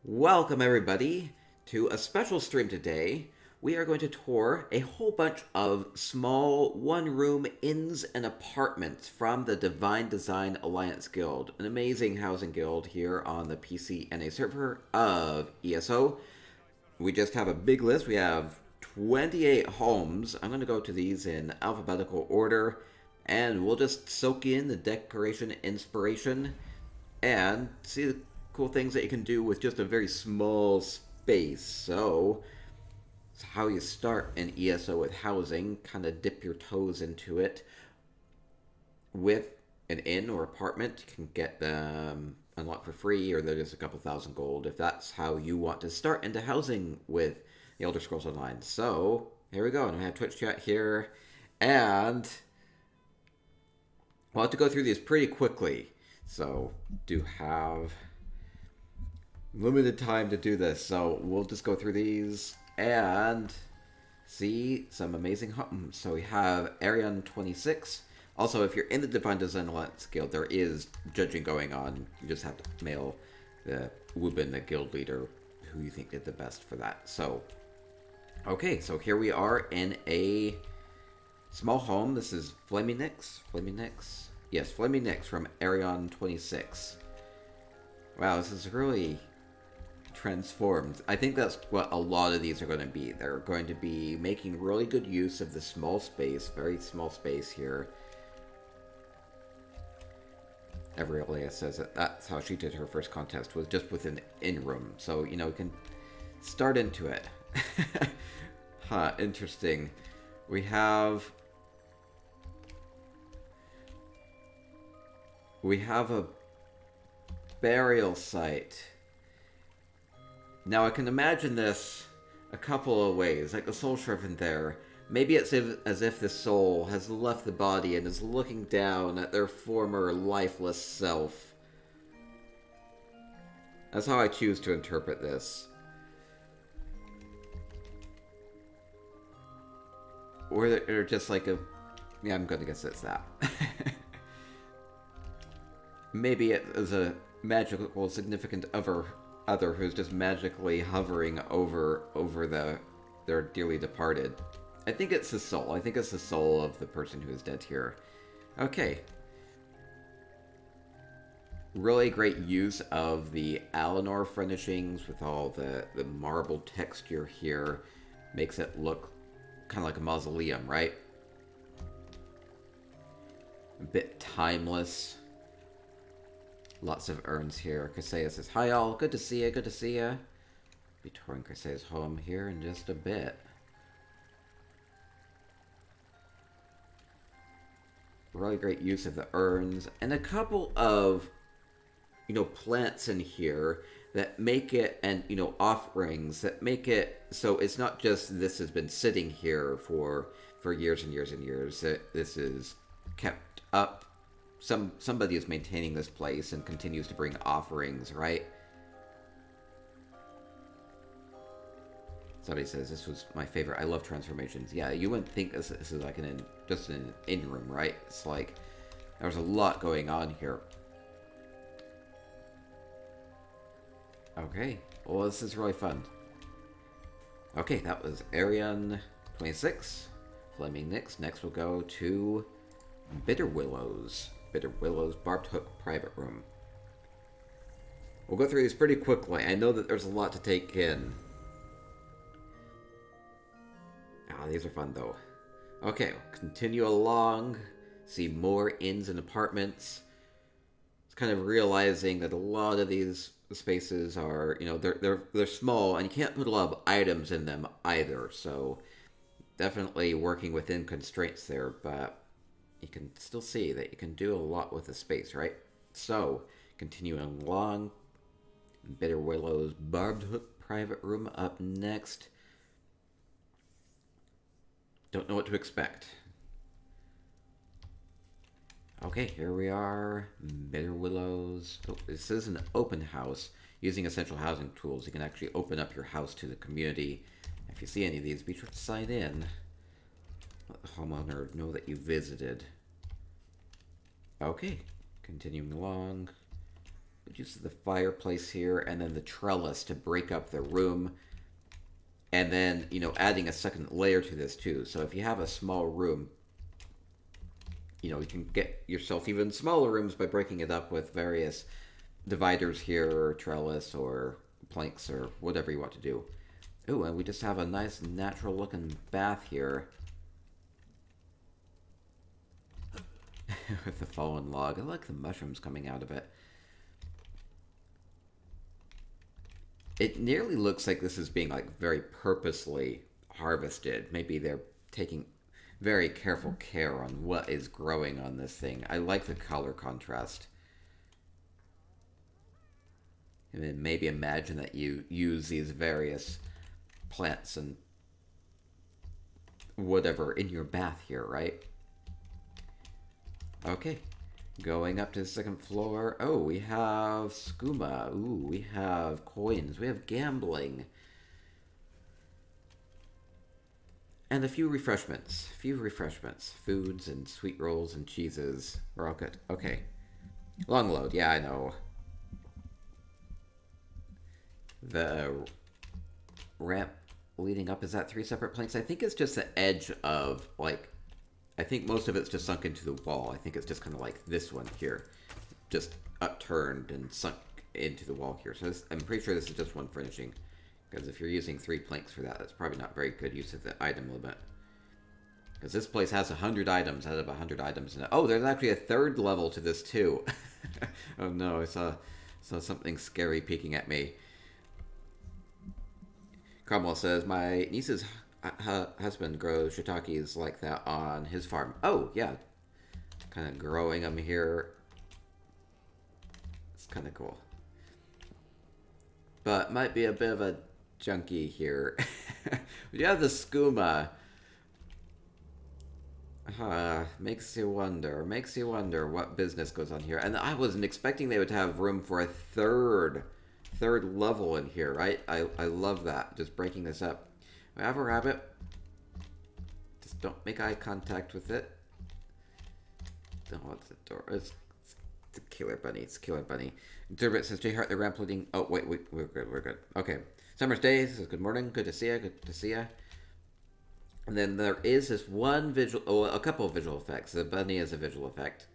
Welcome, everybody, to a special stream today. We are going to tour a whole bunch of small one-room inns and apartments from the Divine Design Alliance Guild, an amazing housing guild here on the PC NA server of ESO. We just have a big list. We have 28 homes. I'm going to go to these in alphabetical order, and we'll just soak in the decoration inspiration and see the cool things that you can do with just a very small space. So, it's how you start in ESO with housing, kind of dip your toes into it. With an inn or apartment, you can get them unlocked for free, or they're just a couple thousand gold if that's how you want to start into housing with the Elder Scrolls Online. So, here we go, and I have Twitch chat here, and we'll have to go through these pretty quickly. So, do have limited time to do this, so we'll just go through these and see some amazing homes. So we have Arion 26. Also, if you're in the Divine Design Alliance Guild, there is judging going on. You just have to mail the Wubin, the guild leader, who you think did the best for that. So, okay, so here we are in a small home. This is Fleming Nix. Fleming Nix? Yes, Fleming Nix from Arion 26. Wow, this is really transformed. I think that's what a lot of these are going to be. They're going to be making really good use of the small space, very small space here. Elies says that that's how she did her first contest, was just with an in-room. So, you know, you can start into it. Huh, interesting. We have a burial site. Now, I can imagine this a couple of ways, like the soul shriven there. Maybe it's as if the soul has left the body and is looking down at their former lifeless self. That's how I choose to interpret this. Or they're just like a... Yeah, I'm going to guess it's that. Maybe it is a magical significant other who's just magically hovering over their dearly departed. I think it's the soul. I think it's the soul of the person who is dead here. Okay. Really great use of the Alinor furnishings with all the marble texture here. Makes it look kind of like a mausoleum, right? A bit timeless. Lots of urns here. Cresea says, hi all, good to see ya, good to see ya. Be touring Cresea's home here in just a bit. Really great use of the urns, and a couple of, you know, plants in here that make it, and, you know, offerings that make it so it's not just this has been sitting here for years and years and years. This is kept up. Somebody is maintaining this place and continues to bring offerings, right? Somebody says this was my favorite. I love transformations. Yeah, you wouldn't think this is like just an in-room, right? It's like there's a lot going on here. Okay, well, this is really fun. Okay, that was Arion 26, Fleming Nix. Next we'll go to Bitter Willows, Barbed Hook private room. We'll go through these pretty quickly. I know that there's a lot to take in. These are fun though. Okay, we'll continue along. See more inns and apartments. It's kind of realizing that a lot of these spaces are, you know, they're small and you can't put a lot of items in them either. So definitely working within constraints there, but you can still see that you can do a lot with the space, right? So, continuing along, Bitter Willows Barbed Hook private room up next. Don't know what to expect. Okay, here we are, Bitter Willows. Oh, this is an open house. Using essential housing tools, you can actually open up your house to the community. If you see any of these, be sure to sign in. Let the homeowner know that you visited. Okay, continuing along. Which uses the fireplace here, and then the trellis to break up the room. And then, you know, adding a second layer to this too. So if you have a small room, you know, you can get yourself even smaller rooms by breaking it up with various dividers here, or trellis, or planks, or whatever you want to do. Ooh, and we just have a nice natural looking bath here. With the fallen log. I like the mushrooms coming out of it. It nearly looks like this is being like very purposely harvested. Maybe they're taking very careful care on what is growing on this thing. I like the color contrast. And then maybe imagine that you use these various plants and whatever in your bath here, right? Okay. Going up to the second floor. Oh, we have skooma. Ooh, we have coins. We have gambling. And a few refreshments. Foods and sweet rolls and cheeses. We're all good. Okay. Long load. Yeah, I know. The ramp leading up, is that 3 separate planks? I think it's just the edge of, like, I think most of it's just sunk into the wall. I think it's just kind of like this one here. Just upturned and sunk into the wall here. So this, I'm pretty sure this is just one furnishing. Because if you're using 3 planks for that, that's probably not very good use of the item limit. Because this place has 100 items out of 100 items in it. Oh, there's actually a 3rd level to this too. Oh no, I saw something scary peeking at me. Cromwell says, my niece's husband grows shiitakes like that on his farm. Oh, yeah. Kind of growing them here. It's kind of cool. But might be a bit of a junkie here. You have the skooma. Makes you wonder what business goes on here. And I wasn't expecting they would have room for a third level in here, right? I love that. Just breaking this up. We have a rabbit. Just don't make eye contact with it. Oh, what's the door? It's the killer bunny. It's killer bunny. Durbit says, J Hart, the ramp leading. Oh, wait, we're good. Okay. Summer's Day says, good morning. Good to see ya. And then there is this one a couple of visual effects. The bunny is a visual effect.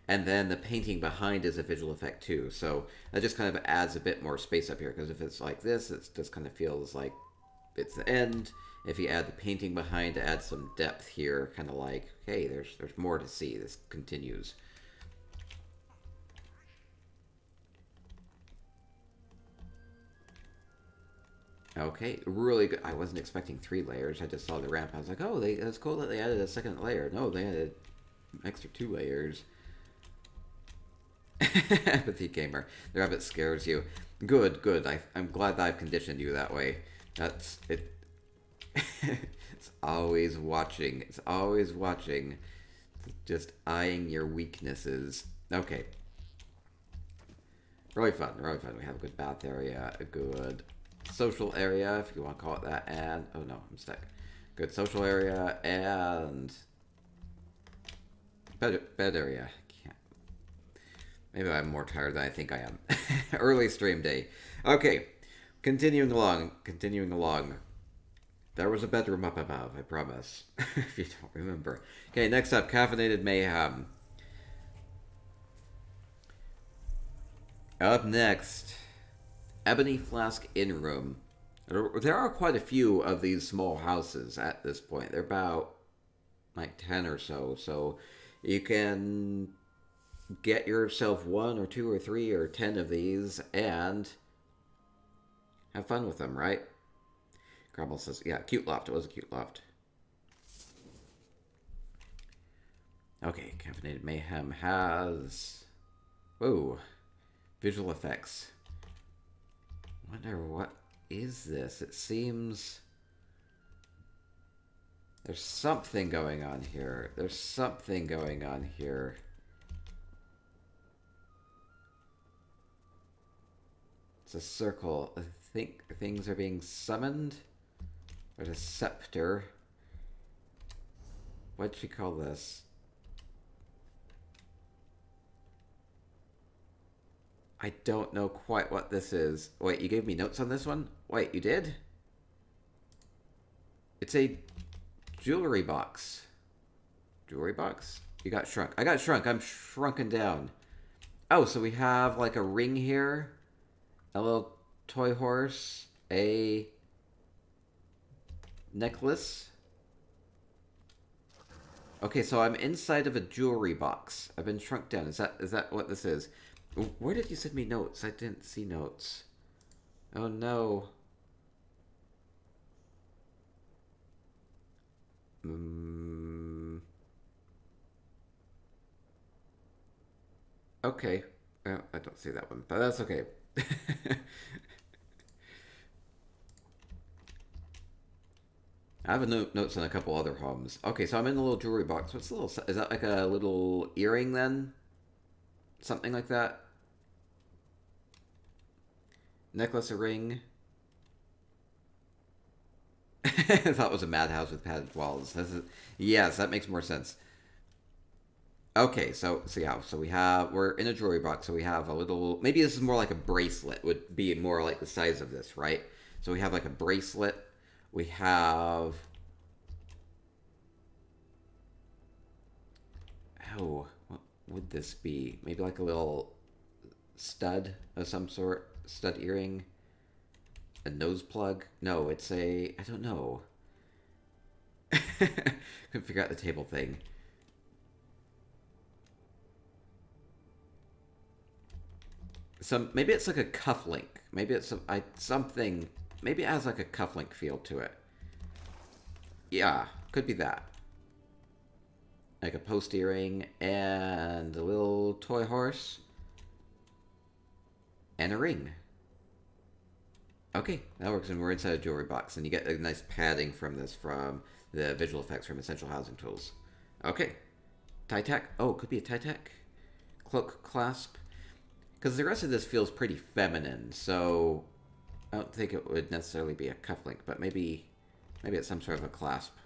And then the painting behind is a visual effect too. So that just kind of adds a bit more space up here. Because if it's like this, it just kind of feels like it's the end. If you add the painting behind to add some depth here, kind of like, hey, there's more to see. This continues. Okay, really good. I wasn't expecting 3 layers. I just saw the ramp. I was like, oh, that's cool that they added a second layer. No, they added an extra 2 layers. Empathy gamer. The rabbit scares you. Good. I'm glad that I've conditioned you that way. That's it. It's always watching. Just eyeing your weaknesses. Okay. Really fun. We have a good bath area, a good social area, if you want to call it that, and... oh no, I'm stuck. Good social area, and... bed area. Can't. Maybe I'm more tired than I think I am. Early stream day. Okay. Continuing along. There was a bedroom up above, I promise. If you don't remember. Okay, next up, Caffeinated Mayhem. Up next, Ebony Flask Inn Room. There are quite a few of these small houses at this point. They're about like 10 or so. So you can get yourself 1 or 2 or 3 or 10 of these and have fun with them, right? Cromwell says, yeah, cute loft. It was a cute loft. Okay, Caffeinated Mayhem has... whoa. Visual effects. Wonder what is this? It seems... there's something going on here. It's a circle. I think things are being summoned. There's a scepter. What'd she call this? I don't know quite what this is. Wait, you gave me notes on this one? Wait, you did? It's a jewelry box. Jewelry box? You got shrunk. I got shrunk. I'm shrunken down. Oh, so we have like a ring here, a little toy horse, a necklace. Okay, so I'm inside of a jewelry box. I've been shrunk down. Is that what this is? Where did you send me notes? I didn't see notes. Oh no. Okay. Well, I don't see that one, but that's okay. I have notes on a couple other homes. Okay, so I'm in a little jewelry box. What's a little? Is that like a little earring then? Something like that. Necklace, a ring. I thought it was a madhouse with padded walls. Yes, that makes more sense. Okay, so yeah, so we're in a jewelry box, so we have a little, maybe this is more like a bracelet, would be more like the size of this, right? So we have like a bracelet, we have, oh, what would this be? Maybe like a little stud of some sort, stud earring, a nose plug? No, it's I don't know. Couldn't figure out the table thing. Maybe it's like a cufflink. Maybe it's something. Maybe it has like a cufflink feel to it. Yeah, could be that. Like a post earring and a little toy horse and a ring. Okay, that works, and we're inside a jewelry box, and you get a nice padding from this, from the visual effects from Essential Housing Tools. Okay, tie tack. Oh, it could be a tie tack. Cloak clasp. Because the rest of this feels pretty feminine, so I don't think it would necessarily be a cufflink, but maybe it's some sort of a clasp.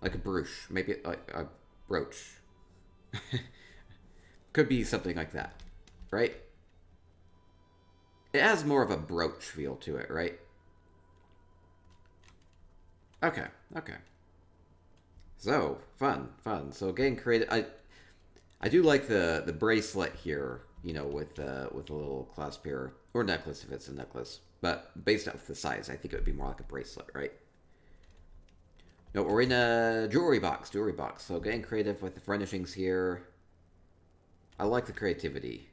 Like a brooch. Maybe like a brooch. Could be something like that, right? It has more of a brooch feel to it, right? Okay, okay. So, fun. So getting creative. I do like the bracelet here, you know, with a little clasp here, or necklace if it's a necklace. But based off the size, I think it would be more like a bracelet, right? No, we're in a jewelry box. So getting creative with the furnishings here. I like the creativity.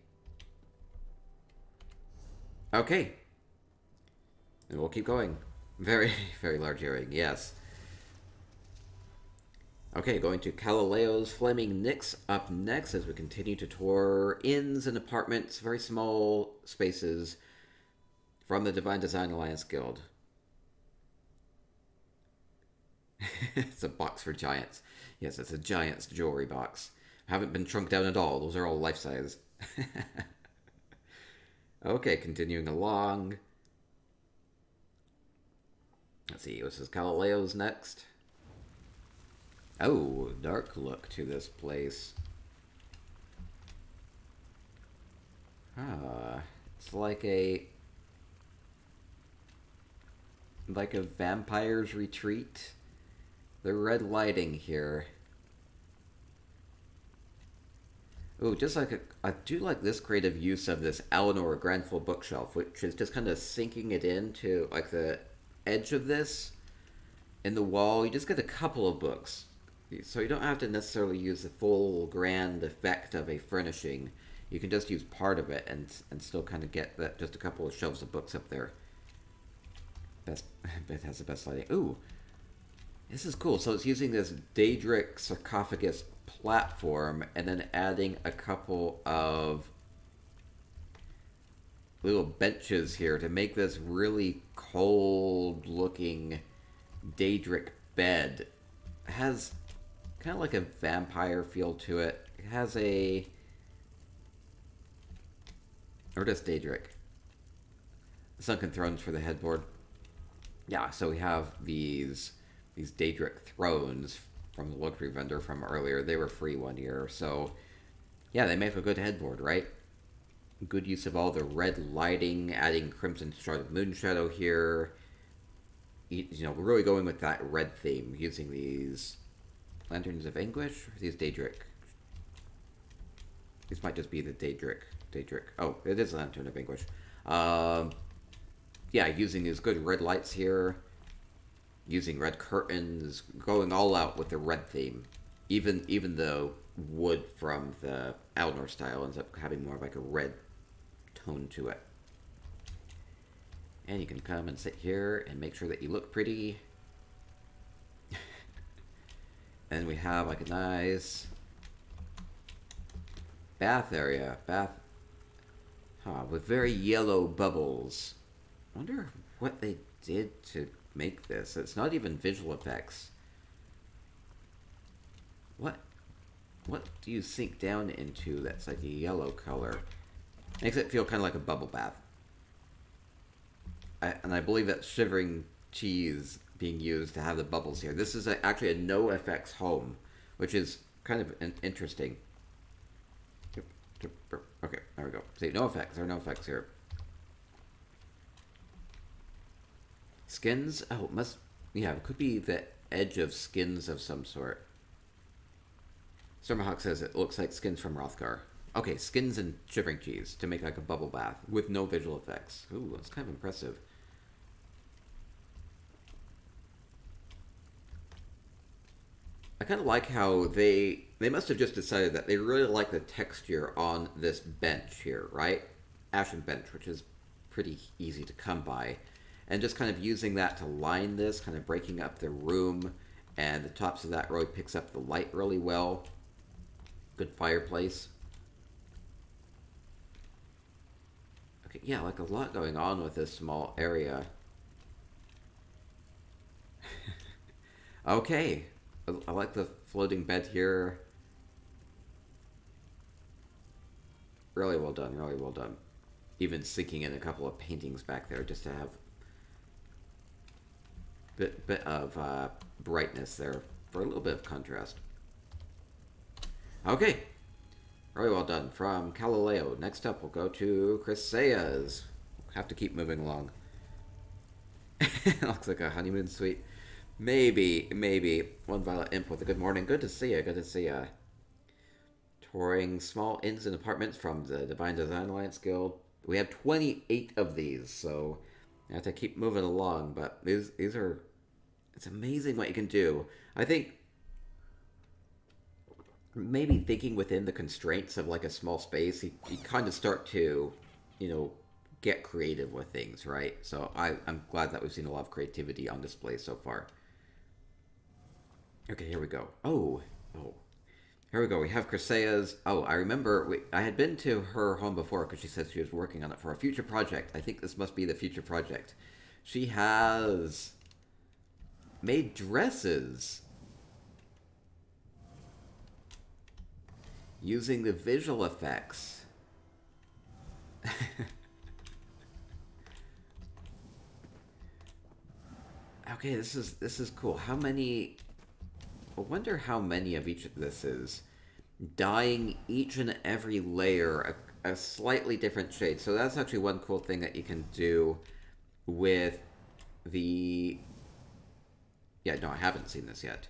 Okay. And we'll keep going. Very, very large earring, yes. Okay, going to Callaway's Fleming Nix up next as we continue to tour inns and apartments, very small spaces from the Divine Design Alliance Guild. It's a box for giants. Yes, it's a giant's jewelry box. Haven't been shrunk down at all. Those are all life-size. Okay, continuing along. Let's see, this is Callaway's next. Oh, dark look to this place. It's like a vampire's retreat. The red lighting here. Ooh, just like I do like this creative use of this Eleanor Granville bookshelf, which is just kind of sinking it into like the edge of this in the wall. You just get a couple of books, so you don't have to necessarily use the full grand effect of a furnishing. You can just use part of it and still kind of get that, just a couple of shelves of books up there. It has the best lighting. Ooh, this is cool. So it's using this Daedric sarcophagus platform and then adding a couple of little benches here to make this really cold looking Daedric bed. It has kind of like a vampire feel to it. It has or just Daedric. Sunken thrones for the headboard. Yeah, so we have these Daedric thrones from the luxury vendor from earlier. They were free 1 year, so yeah, they make a good headboard, right? Good use of all the red lighting, adding Crimson Shard Moon Shadow here. You know, we're really going with that red theme, using these Lanterns of Anguish, or these Daedric. These might just be the Daedric. Oh, it is a Lantern of Anguish. Yeah, using these good red lights here, using red curtains, going all out with the red theme. Even though wood from the Alnor style ends up having more of like a red tone to it. And you can come and sit here and make sure that you look pretty. And we have like a nice bath area. With very yellow bubbles. I wonder what they did to make this. It's not even visual effects. What do you sink down into that's like a yellow color? Makes it feel kind of like a bubble bath. And I believe that's shivering cheese being used to have the bubbles here. This is actually a no effects home, which is kind of interesting. Okay, there we go. See, no effects. There are no effects here. Skins? Oh, it could be the edge of skins of some sort. Stormhawk says it looks like skins from Rothgar. Okay, skins and shivering cheese to make like a bubble bath with no visual effects. Ooh, that's kind of impressive. I kind of like how they must have just decided that they really like the texture on this bench here, right? Ashen bench, which is pretty easy to come by. And just kind of using that to line this, kind of breaking up the room, and the tops of that really picks up the light really well. Good fireplace. Okay, yeah, like a lot going on with this small area. Okay. I like the floating bed here. Really well done, really well done. Even sinking in a couple of paintings back there just to have bit of brightness there for a little bit of contrast. Okay, really well done from Callaway. Next up, we'll go to Chrysea's. Have to keep moving along. Looks like a honeymoon suite. Maybe. One Violet Imp with a good morning. Good to see ya. Touring small inns and apartments from the Divine Design Alliance Guild. We have 28 of these, so I have to keep moving along, but these are... It's amazing what you can do. I think maybe thinking within the constraints of like a small space, you kind of start to, get creative with things, right? So I'm glad that we've seen a lot of creativity on display so far. Okay, here we go. Oh. Here we go. We have Chrysea's. Oh, I remember I had been to her home before because she said she was working on it for a future project. I think this must be the future project. She has made dresses using the visual effects. Okay, this is cool. How many... I wonder how many of each of this is. Dyeing each and every layer a slightly different shade. So that's actually one cool thing that you can do with the... Yeah, no, I haven't seen this yet.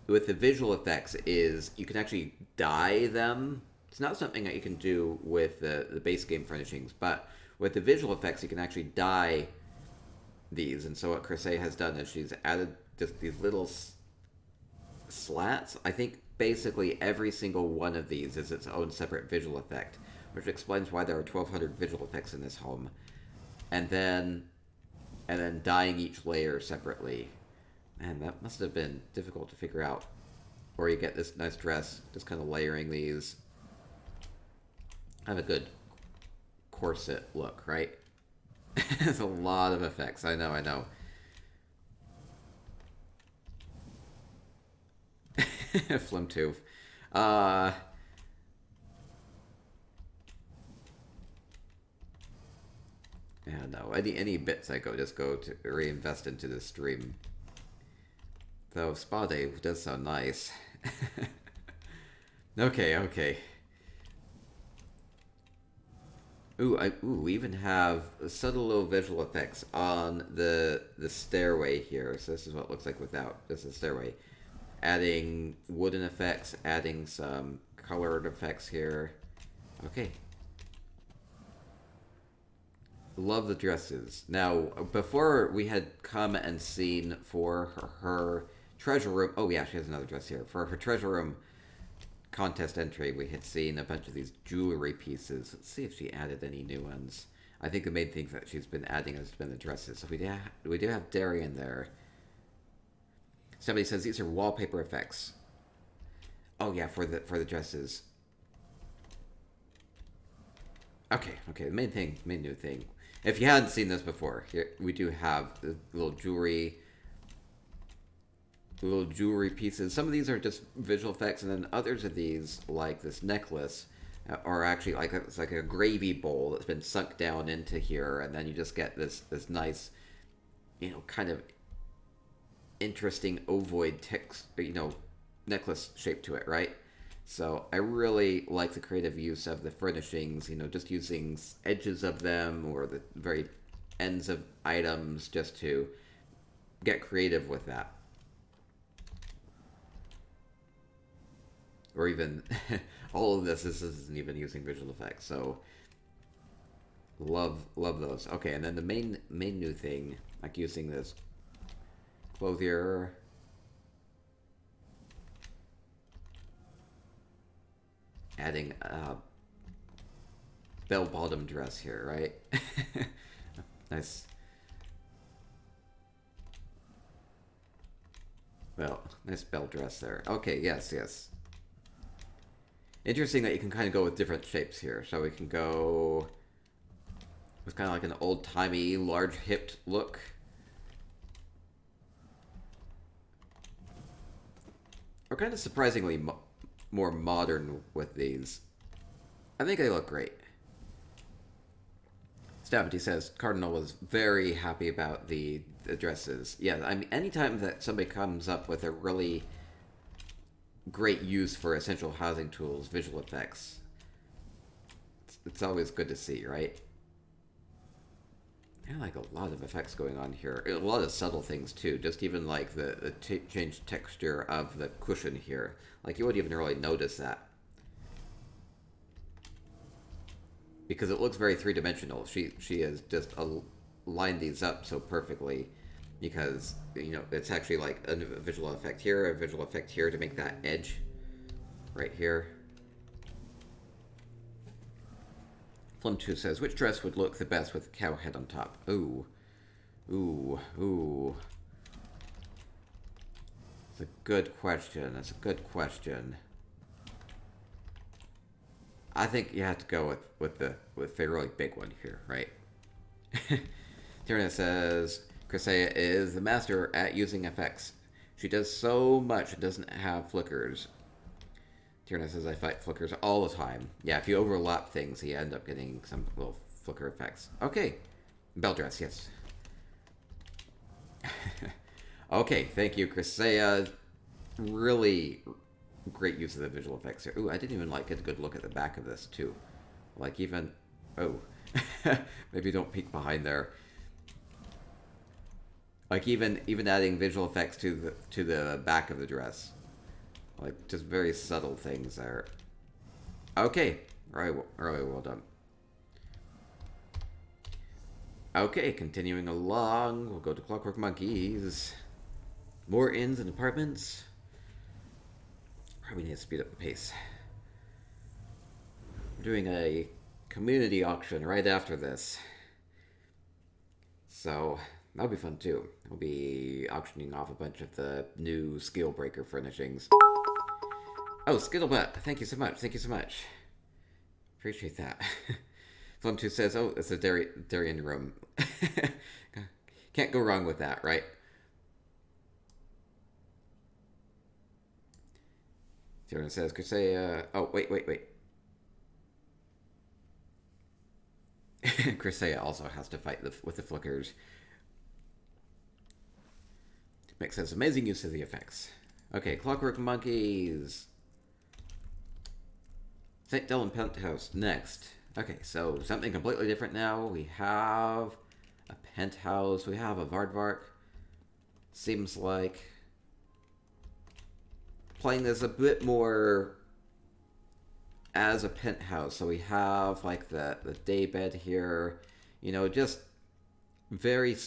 With the visual effects is you can actually dye them. It's not something that you can do with the base game furnishings, but with the visual effects you can actually dye these. And so what Chrysea has done is she's added just these little slats. I think basically every single one of these is its own separate visual effect, which explains why there are 1,200 visual effects in this home. And then dyeing each layer separately. Man, that must have been difficult to figure out. Or you get this nice dress, just kind of layering these. Have a good corset look, right? There's a lot of effects. I know. Flimtooth. Yeah, no. Any bits I just go to reinvest into the stream. Though Spa Day does sound nice. Okay. We even have subtle little visual effects on the stairway here. So this is what it looks like without. This is the stairway. Adding wooden effects, adding some colored effects here. Okay. Love the dresses. Now, before we had come and seen for her treasure room. Oh yeah, she has another dress here. For her treasure room contest entry, we had seen a bunch of these jewelry pieces. Let's see if she added any new ones. I think the main thing that she's been adding has been the dresses. So we do have Darian there. Somebody says these are wallpaper effects. Oh yeah, for the dresses. Okay, the main new thing. If you hadn't seen this before, here we do have the little jewelry pieces. Some of these are just visual effects, and then others of these, like this necklace, are actually it's like a gravy bowl that's been sunk down into here, and then you just get this nice, kind of interesting ovoid text, necklace shape to it, right? So I really like the creative use of the furnishings, just using edges of them or the very ends of items just to get creative with that. Or even all of this isn't even using visual effects, so love those. Okay, and then the main new thing, like using this clothier. Adding a bell-bottom dress here, right? Nice. Well, nice bell dress there. Okay, yes. Interesting that you can kind of go with different shapes here. So we can go with kind of like an old-timey, large-hipped look. Or kind of surprisingly more modern with these. I think they look great. Stabbity says Cardinal was very happy about the dresses. Yeah, I mean, anytime that somebody comes up with a really great use for essential housing tools, visual effects, it's always good to see, right? I like a lot of effects going on here. A lot of subtle things too. Just even like the changed texture of the cushion here. Like you wouldn't even really notice that. Because it looks very three-dimensional. She has just lined these up so perfectly. Because, it's actually like a visual effect here, a visual effect here to make that edge right here. Flum2 says, which dress would look the best with a cow head on top? Ooh. It's a good question. That's a good question. I think you have to go with the really big one here, right? Tyrannis says, Chrysea is the master at using effects. She does so much it doesn't have flickers. Tyrannis says, I fight flickers all the time. Yeah, if you overlap things, you end up getting some little flicker effects. Okay. Bell dress, yes. Okay, thank you, Chrysea. Really great use of the visual effects here. Ooh, I didn't even get a good look at the back of this, too. Like, even... Oh. Maybe don't peek behind there. Like, even adding visual effects to the back of the dress. Like, just very subtle things there. Okay. Really well done. Okay, continuing along. We'll go to Clockwork Monkeys. More inns and apartments. Probably need to speed up the pace. We're doing a community auction right after this. So, that'll be fun too. We'll be auctioning off a bunch of the new skill breaker furnishings. Oh, Skittlebutt, thank you so much. Appreciate that. Flum2 says, oh, it's a Darian room. Can't go wrong with that, right? Tyrannis says, Chrysea... Oh, wait. Chrysea also has to fight with the flickers. Mick says, amazing use of the effects. Okay, Clockwork Monkeys. St. Dylan Penthouse next. Okay, so something completely different now. We have a penthouse. We have a Vardvark. Seems like playing this a bit more as a penthouse. So we have like the day bed here. You know, just very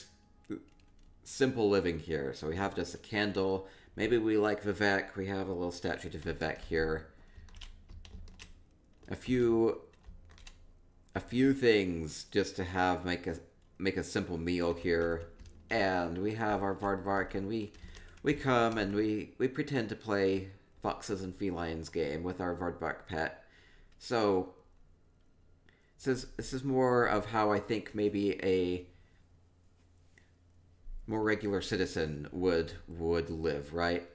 simple living here. So we have just a candle. Maybe we like Vivek. We have a little statue to Vivek here. A few things just to have make a simple meal here. And we have our Vardvark, and we come and we pretend to play Foxes and Felines game with our Vardvark pet. So this is more of how I think maybe a more regular citizen would live, right?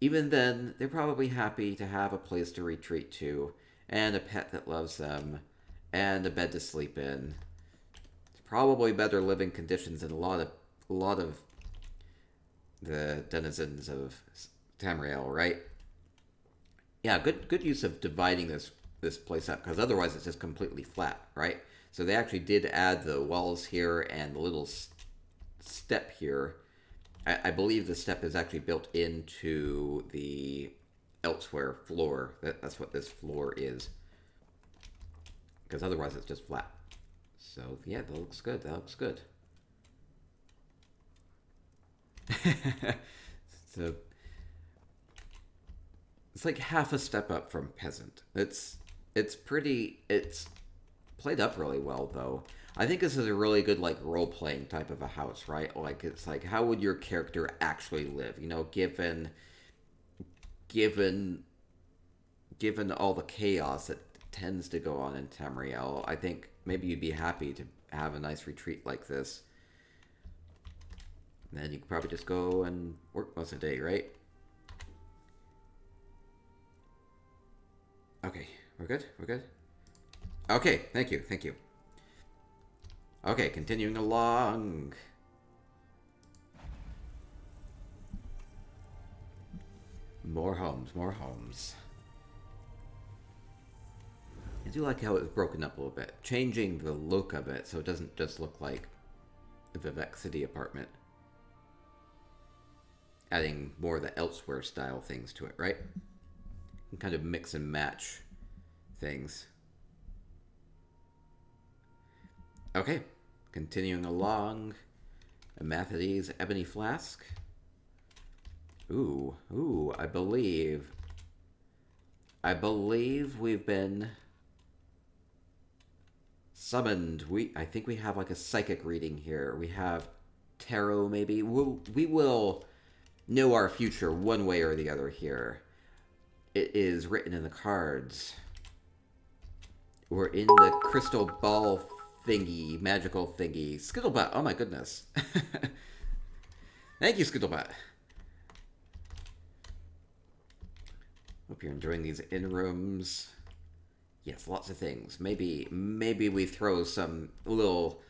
Even then, they're probably happy to have a place to retreat to, and a pet that loves them, and a bed to sleep in. It's probably better living conditions than a lot of the denizens of Tamriel, right? Yeah, good use of dividing this place up, because otherwise it's just completely flat, right? So they actually did add the walls here and the little step here. I believe the step is actually built into the Elsweyr floor. That's what this floor is. Because otherwise it's just flat. So yeah, that looks good. That looks good. So it's like half a step up from peasant. It's played up really well though. I think this is a really good like role-playing type of a house, right? Like it's like how would your character actually live, you know, given all the chaos that tends to go on in Tamriel. I think maybe you'd be happy to have a nice retreat like this. And then you could probably just go and work most of the day, right? Okay, we're good? We're good? Okay, thank you, thank you. Okay, continuing along. More homes, more homes. I do like how it was broken up a little bit. Changing the look of it so it doesn't just look like the Vivek City apartment. Adding more of the Elsweyr style things to it, right? And kind of mix and match things. Okay, continuing along. Amathides, Ebony Flask. Ooh, I believe we've been summoned. I think we have like a psychic reading here. We have tarot, maybe. We will know our future one way or the other here. It is written in the cards. We're in the crystal ball thingy, magical thingy. Skittlebot, oh my goodness. Thank you, Skittlebot. Hope you're enjoying these in-rooms. Yes, lots of things. Maybe we throw some little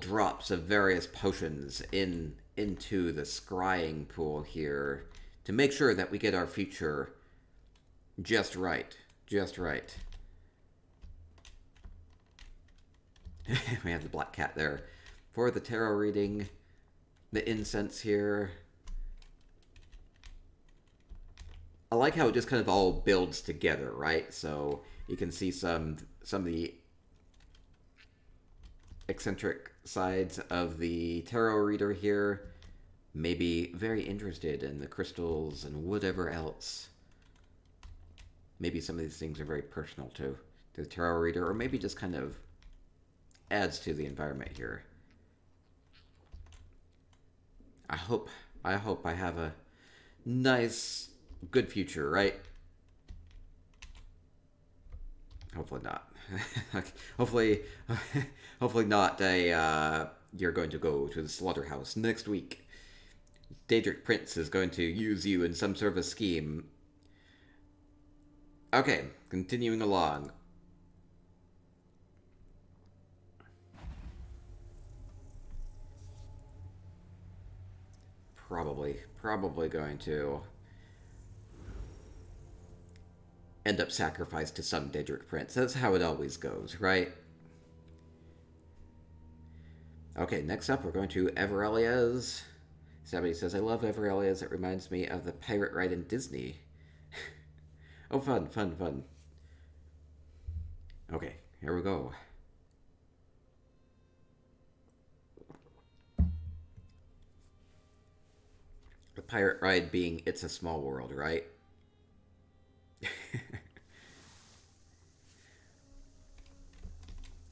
drops of various potions into the scrying pool here to make sure that we get our future just right. Just right. We have the black cat there. For the tarot reading, the incense here. I like how it just kind of all builds together, right? So you can see some of the eccentric sides of the tarot reader here. Maybe very interested in the crystals and whatever else. Maybe some of these things are very personal to the tarot reader, or maybe just kind of adds to the environment here. I hope I have a nice, good future, right? Hopefully not. hopefully not. You're going to go to the slaughterhouse next week. Daedric Prince is going to use you in some sort of a scheme. Okay, continuing along. Probably going to end up sacrificed to some Daedric prince. That's how it always goes, right? Okay, next up we're going to Everelia's. Somebody says, I love Everelia's. It reminds me of the pirate ride in Disney. Oh, fun, fun, fun. Okay, here we go. The pirate ride being It's a Small World, right?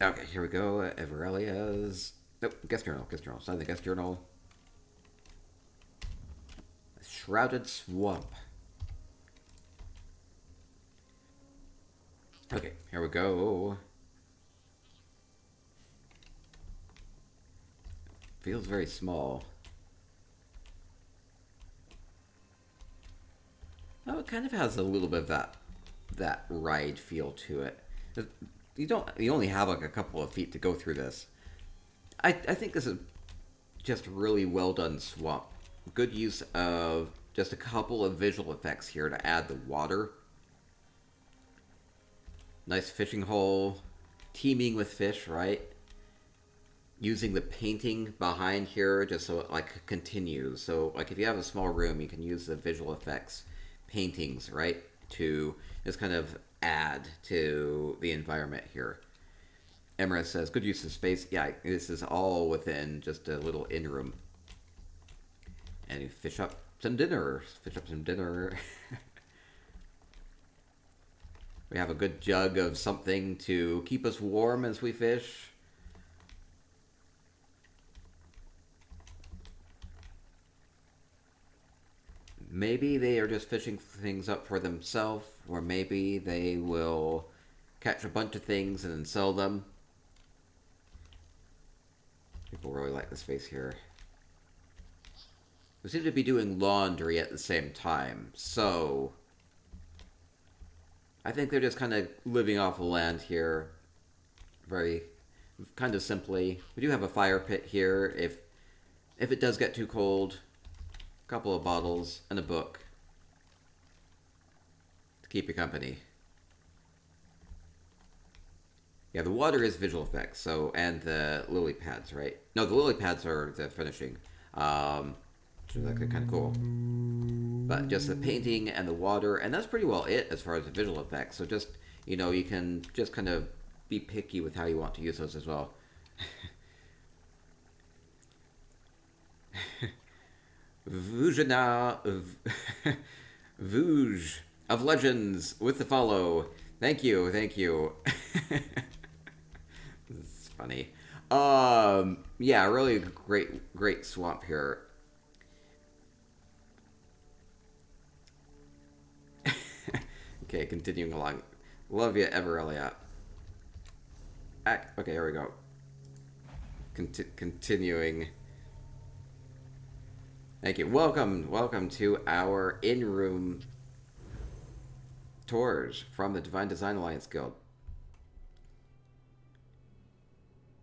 Okay, here we go. Everelia's. Nope, guest journal, guest journal. Sign the guest journal. Shrouded Swamp. Okay, here we go. Feels very small. Oh, it kind of has a little bit of that ride feel to it. You only have like a couple of feet to go through this. I think this is just really well done swamp. Good use of just a couple of visual effects here to add the water. Nice fishing hole, teeming with fish, right? Using the painting behind here just so it like continues. So like if you have a small room, you can use the visual effects paintings, right? To just kind of add to the environment here. Emra says, good use of space. Yeah, this is all within just a little in-room. And you fish up some dinner. Fish up some dinner. We have a good jug of something to keep us warm as we fish. Maybe they are just fishing things up for themselves, or maybe they will catch a bunch of things and then sell them. People really like the space here. We seem to be doing laundry at the same time, so I think they're just kind of living off the land here. Very kind of simply. We do have a fire pit here if it does get too cold. A couple of bottles and a book to keep you company. Yeah, the water is visual effects, so, and the lily pads, right? No, the lily pads are the finishing. Which is actually kind of cool. But just the painting and the water, and that's pretty well it as far as the visual effects. So just, you know, you can just kind of be picky with how you want to use those as well. Vujana, Vuj of Legends with the follow. Thank you, thank you. It's funny. Yeah, really great swamp here. Okay, continuing along. Love you, Everelia. Okay, here we go. Continuing. Thank you. Welcome to our in-room tours from the Divine Design Alliance Guild.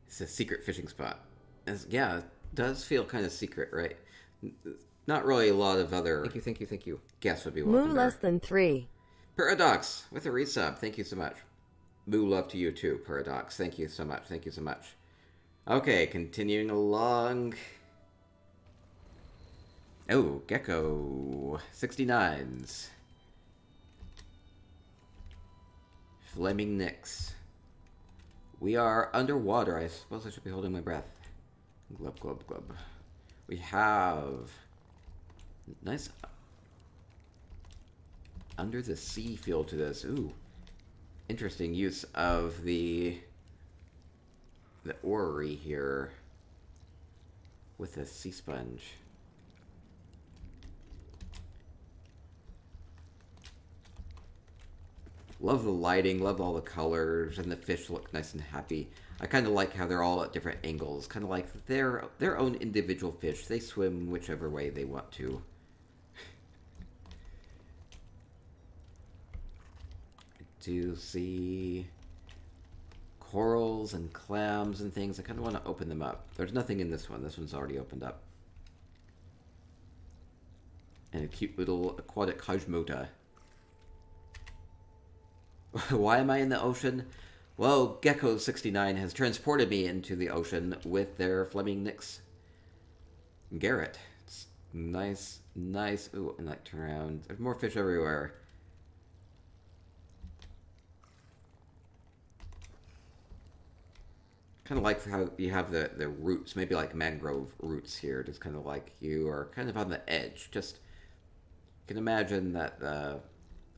It's a secret fishing spot. Yeah, it does feel kind of secret, right? Not really a lot of other... Thank you. Guests would be welcome. Moo less than 3. Paradox with a resub. Thank you so much. Moo love to you too, Paradox. Thank you so much. Okay, continuing along. Oh, Gecko. 69s. Fleming Nix. We are underwater. I suppose I should be holding my breath. Glub, glub, glub. We have... nice... under the sea feel to this. Ooh. Interesting use of the orrery here with a sea sponge. Love the lighting, love all the colors, and the fish look nice and happy. I kind of like how they're all at different angles, kind of like their own individual fish. They swim whichever way they want to. To see corals and clams and things. I kind of want to open them up. There's nothing in this one. This one's already opened up. And a cute little aquatic Khajiit. Why am I in the ocean? Well, Gecko69 has transported me into the ocean with their Fleming Nix Garret. It's nice, nice. Ooh, and like turn around. There's more fish everywhere. Kind of like how you have the roots, maybe like mangrove roots here, just kind of like you are kind of on the edge. Just you can imagine that the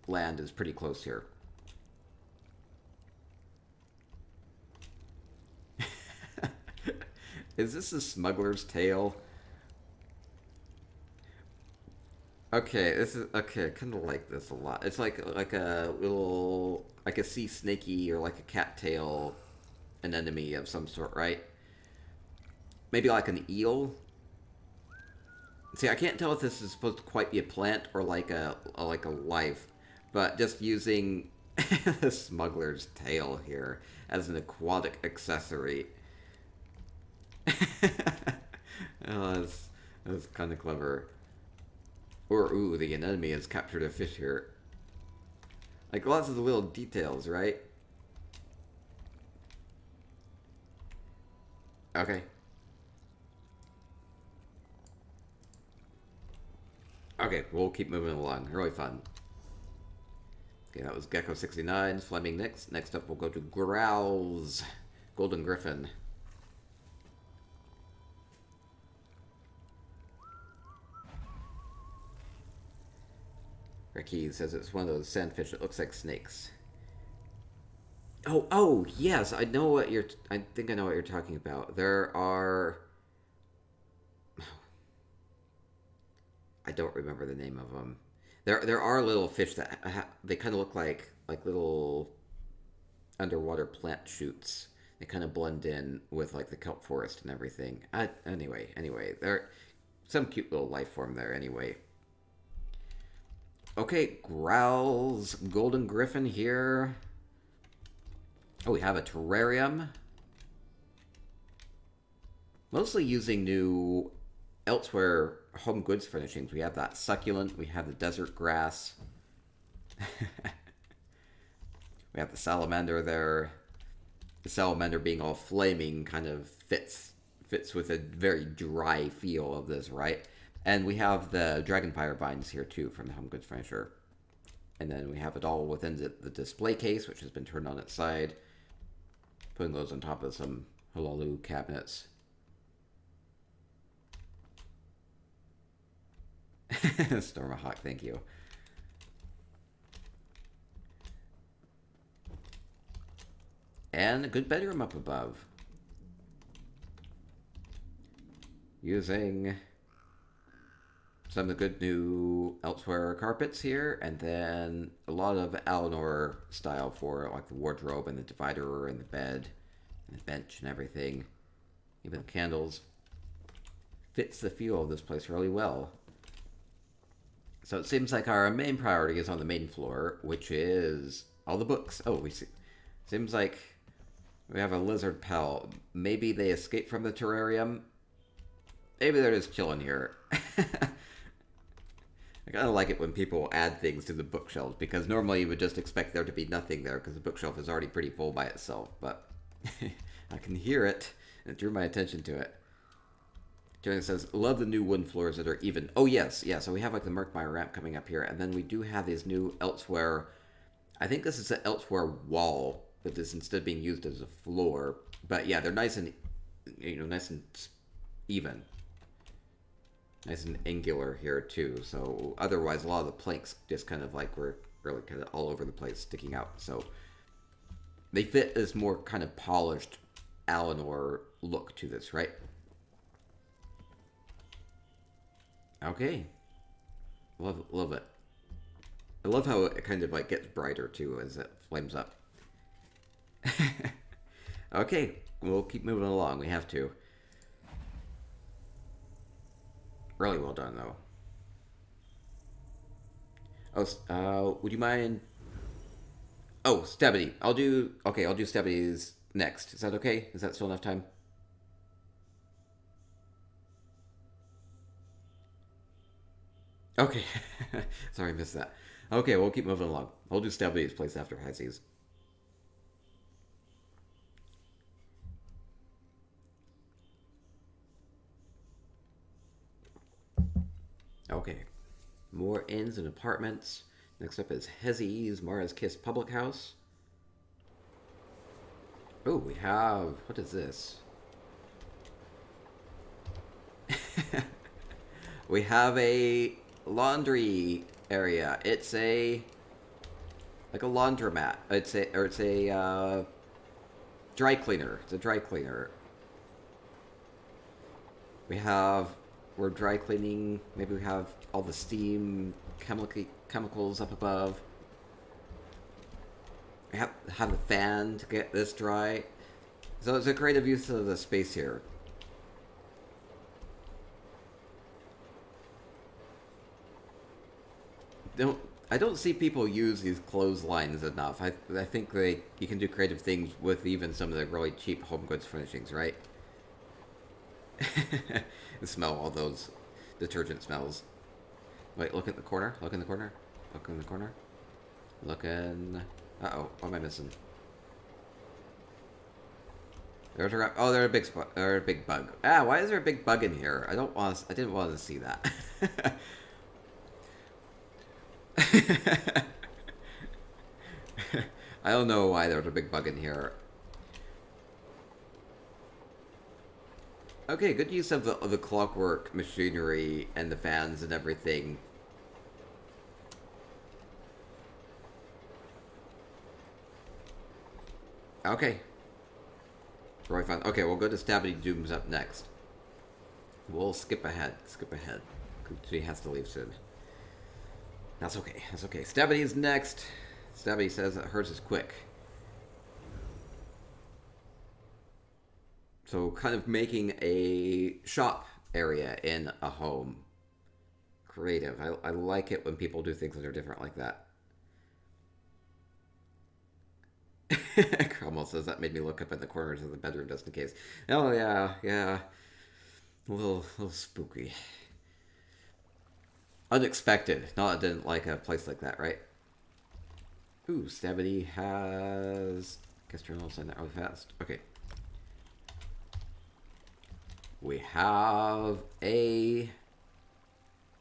land is pretty close here. Is this a smuggler's tale? Okay, this is okay. I kind of like this a lot. It's like a little like a sea snaky or like a cattail, an enemy of some sort, right? Maybe like an eel. See, I can't tell if this is supposed to quite be a plant or like a life, but just using the smuggler's tail here as an aquatic accessory. Oh, that's kind of clever. Or, ooh, the enemy has captured a fish here. Like, lots of the little details, right? Okay. Okay, we'll keep moving along. Really fun. Okay, that was Gecko69's Fleming Nix. Next up, we'll go to Growls, Golden Gryphon. Ricky says it's one of those sandfish that looks like snakes. Oh, yes, I know what you're. I think I know what you're talking about. There are. I don't remember the name of them. There are little fish that they kind of look like little underwater plant shoots. They kind of blend in with like the kelp forest and everything. Anyway, there some cute little life form there. Anyway. Okay, Growls, Golden Gryphon here. Oh, we have a terrarium. Mostly using new Elsweyr home goods furnishings. We have that succulent, we have the desert grass. We have the salamander there. The salamander being all flaming kind of fits with a very dry feel of this, right? And we have the dragonfire vines here too from the home goods furniture. And then we have it all within the display case, which has been turned on its side. Putting those on top of some Halalu cabinets. Stormahawk, thank you. And a good bedroom up above. Using some of the good new Elsweyr carpets here, and then a lot of Alinor style for like the wardrobe and the divider and the bed and the bench and everything. Even the candles. Fits the feel of this place really well. So it seems like our main priority is on the main floor, which is all the books. Oh, we see. Seems like we have a lizard pal. Maybe they escaped from the terrarium. Maybe they're just chilling here. I kind of like it when people add things to the bookshelves, because normally you would just expect there to be nothing there, because the bookshelf is already pretty full by itself, but I can hear it, and it drew my attention to it. Johnny says, love the new wooden floors that are even. Oh, yes, yeah, so we have like the Merkmeyer ramp coming up here, and then we do have these new Elsweyr. I think this is an Elsweyr wall that is instead being used as a floor, but yeah, they're nice and, nice and even. Nice and angular here too. So otherwise, a lot of the planks just kind of like were really kind of all over the place, sticking out. So they fit this more kind of polished Alinor look to this, right? Okay, love it. I love how it kind of like gets brighter too as it flames up. Okay, we'll keep moving along. We have to. Really well done, though. Oh, would you mind? Oh, Stebby. I'll do Stebby's next. Is that okay? Is that still enough time? Okay. Sorry, I missed that. Okay, we'll keep moving along. I'll do Stability's place after High Seas. Okay. More inns and apartments. Next up is Hezzy's Mara's Kiss Public House. Oh, we have... What is this? We have a laundry area. It's a... like a laundromat. It's a dry cleaner. It's a dry cleaner. We're dry cleaning. Maybe we have all the steam chemicals up above. We have a fan to get this dry. So it's a creative use of the space here. I don't see people use these clotheslines enough. I think you can do creative things with even some of the really cheap home goods furnishings, right? Smell all those detergent smells. Wait, look at the corner. Look in the corner. Look in the corner. Look in... Uh-oh, what am I missing? There's a... Oh, there's a big bug. Ah, why is there a big bug in here? I didn't want to see that. I don't know why there's a big bug in here. Okay, good use of the clockwork machinery and the fans and everything. Okay. Really fun. Okay, we'll go to Stabby Doom's up next. We'll skip ahead. Skip ahead. She has to leave soon. That's okay. That's okay. Stabby's next. Stabby says that hers is quick. So kind of making a shop area in a home. Creative. I like it when people do things that are different like that. Cromwell says that made me look up in the corners of the bedroom just in case. Oh yeah, yeah. A little spooky. Unexpected. Not I didn't like a place like that, right? Ooh, Stabby has... Guess I'll send that really fast. Okay. We have a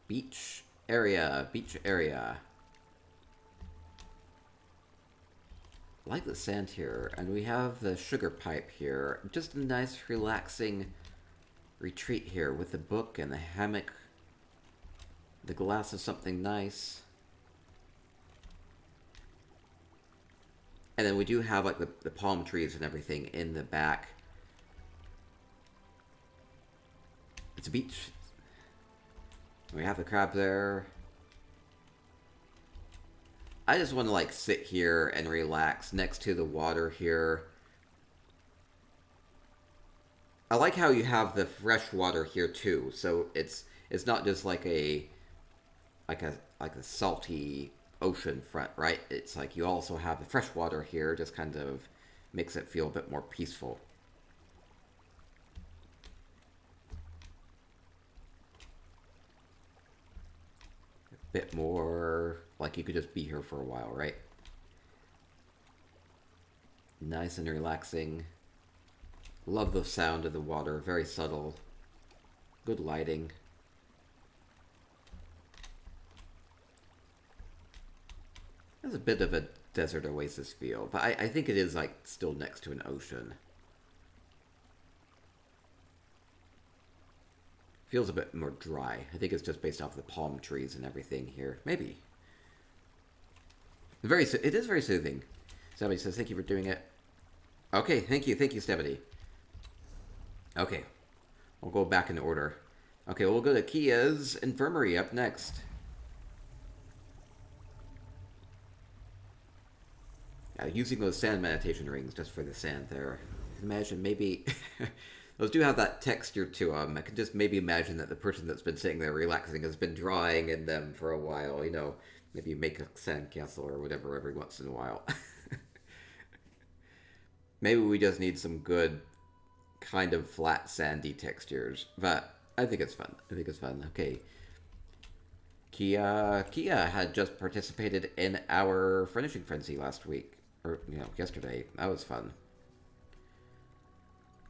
beach area. Beach area. I like the sand here. And we have the sugar pipe here. Just a nice, relaxing retreat here with the book and the hammock. The glass of something nice. And then we do have like the palm trees and everything in the back. It's a beach. We have the crab there. I just want to like sit here and relax next to the water here. I like how you have the fresh water here too. So it's not just like a salty ocean front, right? It's like you also have the fresh water here, just kind of makes it feel a bit more peaceful. A bit more like you could just be here for a while, right? Nice and relaxing. Love the sound of the water, very subtle. Good lighting. There's a bit of a desert oasis feel, but I think it is like still next to an ocean. Feels a bit more dry. I think it's just based off the palm trees and everything here. Maybe. It is very soothing. Somebody says, thank you for doing it. Okay, thank you, Stephanie. Okay, we'll go back in order. Okay, we'll go to Kiyo's infirmary up next. Using those sand meditation rings just for the sand there. Imagine maybe... Those do have that texture to them. I could just maybe imagine that the person that's been sitting there relaxing has been drawing in them for a while. You know, maybe make a sand castle or whatever every once in a while. Maybe we just need some good kind of flat sandy textures. But I think it's fun. Okay. Kia had just participated in our furnishing frenzy last week. Or, yesterday. That was fun.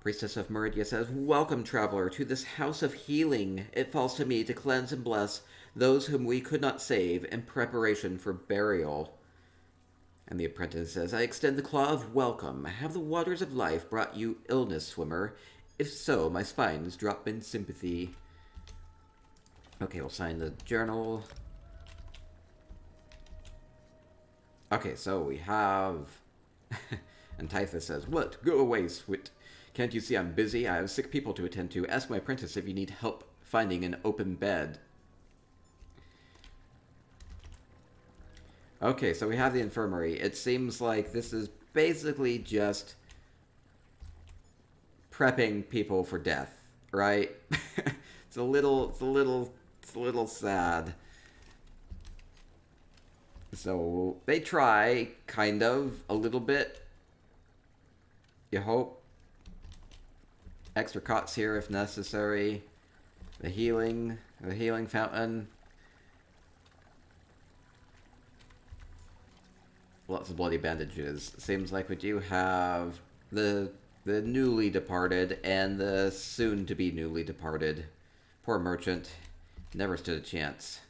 Priestess of Meridia says, "Welcome, traveler, to this house of healing. It falls to me to cleanse and bless those whom we could not save in preparation for burial." And the apprentice says, "I extend the claw of welcome. Have the waters of life brought you illness, swimmer? If so, my spines drop in sympathy." Okay, we'll sign the journal. Okay, so we have... And Typhus says, "What? Go away, Swit. Can't you see I'm busy? I have sick people to attend to. Ask my apprentice if you need help finding an open bed." Okay, so we have the infirmary. It seems like this is basically just prepping people for death, right? It's a little sad. So they try, kind of, a little bit. You hope. Extra cots here if necessary. The healing fountain. Lots of bloody bandages. Seems like we do have the newly departed and the soon-to-be newly departed. Poor merchant. Never stood a chance.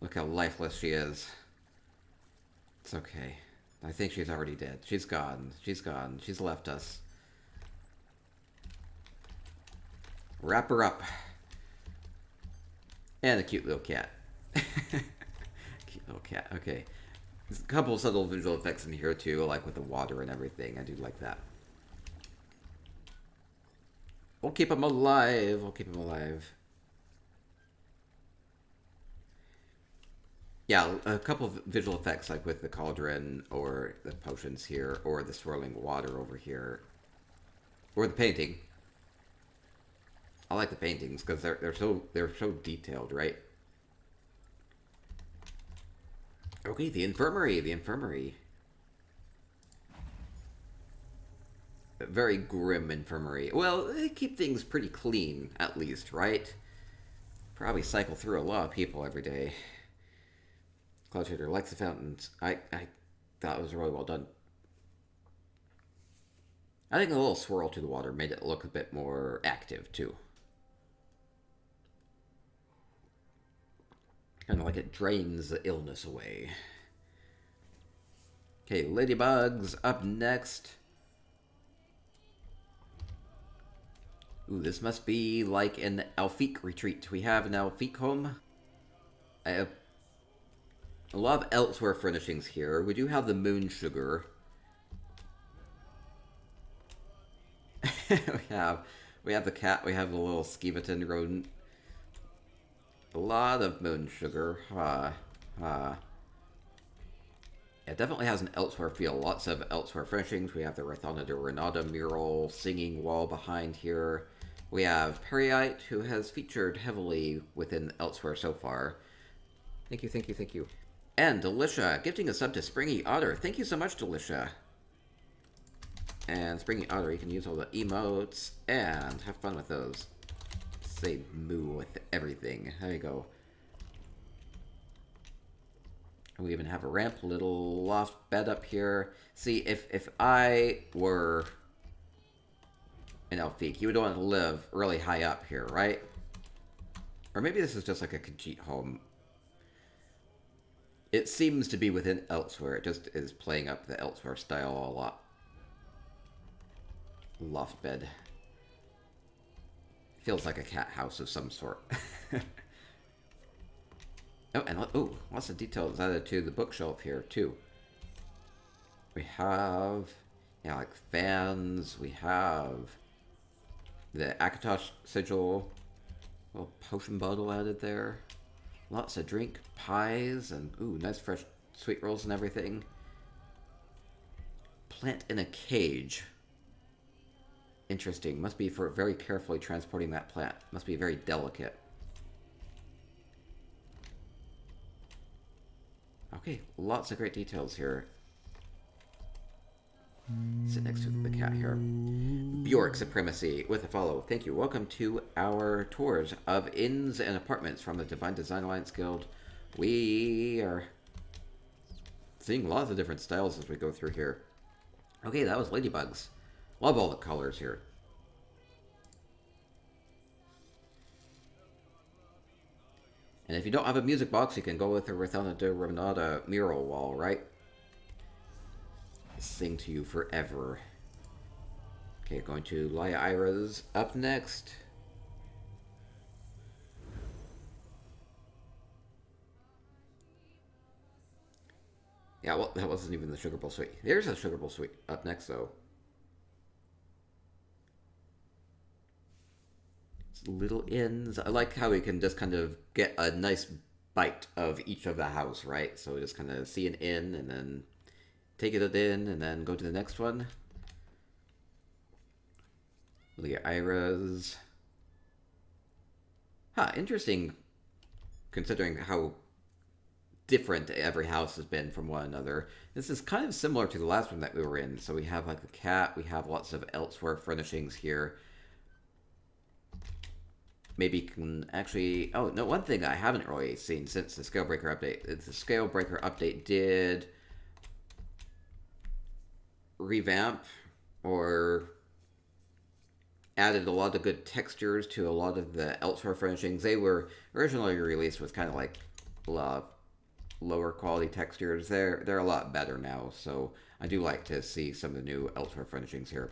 Look how lifeless she is. It's okay. I think she's already dead. She's gone. She's gone. She's left us. Wrap her up. And a cute little cat. Cute little cat. Okay. There's a couple subtle visual effects in here too, like with the water and everything. I do like that. We'll keep them alive. We'll keep them alive. Yeah, a couple of visual effects, like with the cauldron, or the potions here, or the swirling water over here, or the painting. I like the paintings because they're so detailed, right? Okay, the infirmary, A very grim infirmary. Well, they keep things pretty clean, at least, right? Probably cycle through a lot of people every day. Cloud Shader likes the fountains. I thought it was really well done. I think a little swirl to the water made it look a bit more active, too. Kind of like it drains the illness away. Okay, Ladybug's up next. Ooh, this must be like an Elfique retreat. We have an Elfique home. I have a lot of Elsweyr furnishings here. We do have the moon sugar. we have the cat. We have the little skeveton rodent. A lot of moon sugar. It definitely has an Elsweyr feel. Lots of Elsweyr furnishings. We have the Rathana de Renata mural singing wall behind here. We have Periite, who has featured heavily within Elsweyr so far. Thank you. And Delicia, gifting a sub to Springy Otter. Thank you so much, Delicia. And Springy Otter, you can use all the emotes and have fun with those. Say moo with everything. There you go. We even have a ramp, little loft bed up here. See, if I were an Elfique, you would want to live really high up here, right? Or maybe this is just like a Khajiit home. It seems to be within Elsweyr. It just is playing up the Elsweyr style a lot. Loft bed. Feels like a cat house of some sort. Oh, and lots of details added to the bookshelf here, too. We have, like fans. We have the Akatosh sigil. Little potion bottle added there. Lots of drink, pies, and, nice fresh sweet rolls and everything. Plant in a cage. Interesting. Must be for very carefully transporting that plant. Must be very delicate. Okay, lots of great details here. Sit next to the cat here. York supremacy with a follow. Thank you. Welcome to our tours of inns and apartments from the Divine Design Alliance Guild. We are seeing lots of different styles as we go through here. Okay, that was Ladybugs. Love all the colors here. And if you don't have a music box, you can go with the Rithana de Renata mural wall, right? Sing to you forever. Okay, going to Lyra's up next. Yeah, well, that wasn't even the Sugar Bowl Suite. There's a Sugar Bowl Suite up next, though. It's little inns. I like how we can just kind of get a nice bite of each of the house, right? So we just kind of see an inn and then take it in and then go to the next one. Lyra's. Huh, interesting considering how different every house has been from one another. This is kind of similar to the last one that we were in. So we have like a cat, we have lots of Elsweyr furnishings here. Maybe you can actually... Oh, no, one thing I haven't really seen since the Scalebreaker update. The Scalebreaker update did revamp or added a lot of good textures to a lot of the Elsweyr furnishings. They were originally released with kind of like lower quality textures. They're a lot better now, so I do like to see some of the new Elsweyr furnishings here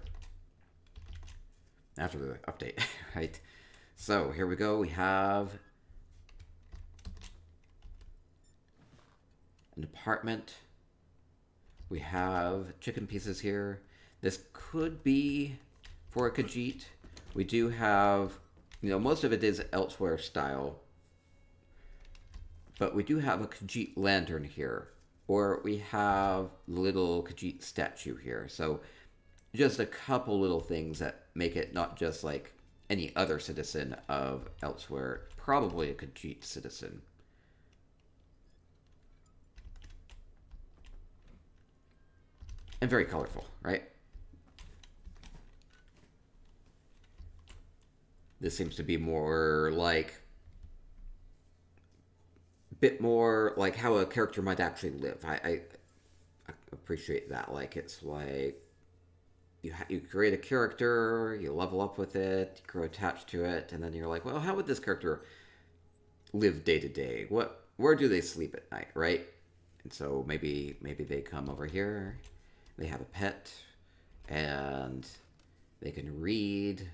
after the update, right? So here we go. We have an apartment. We have chicken pieces here. This could be for a Khajiit. We do have, most of it is Elsweyr style. But we do have a Khajiit lantern here. Or we have little Khajiit statue here. So just a couple little things that make it not just like any other citizen of Elsweyr. Probably a Khajiit citizen. And very colorful, right? This seems to be more like... bit more like how a character might actually live. I appreciate that. Like, it's like you create a character, you level up with it, you grow attached to it, and then you're like, well, how would this character live day to day? Where do they sleep at night, right? And so maybe they come over here, they have a pet, and they can read,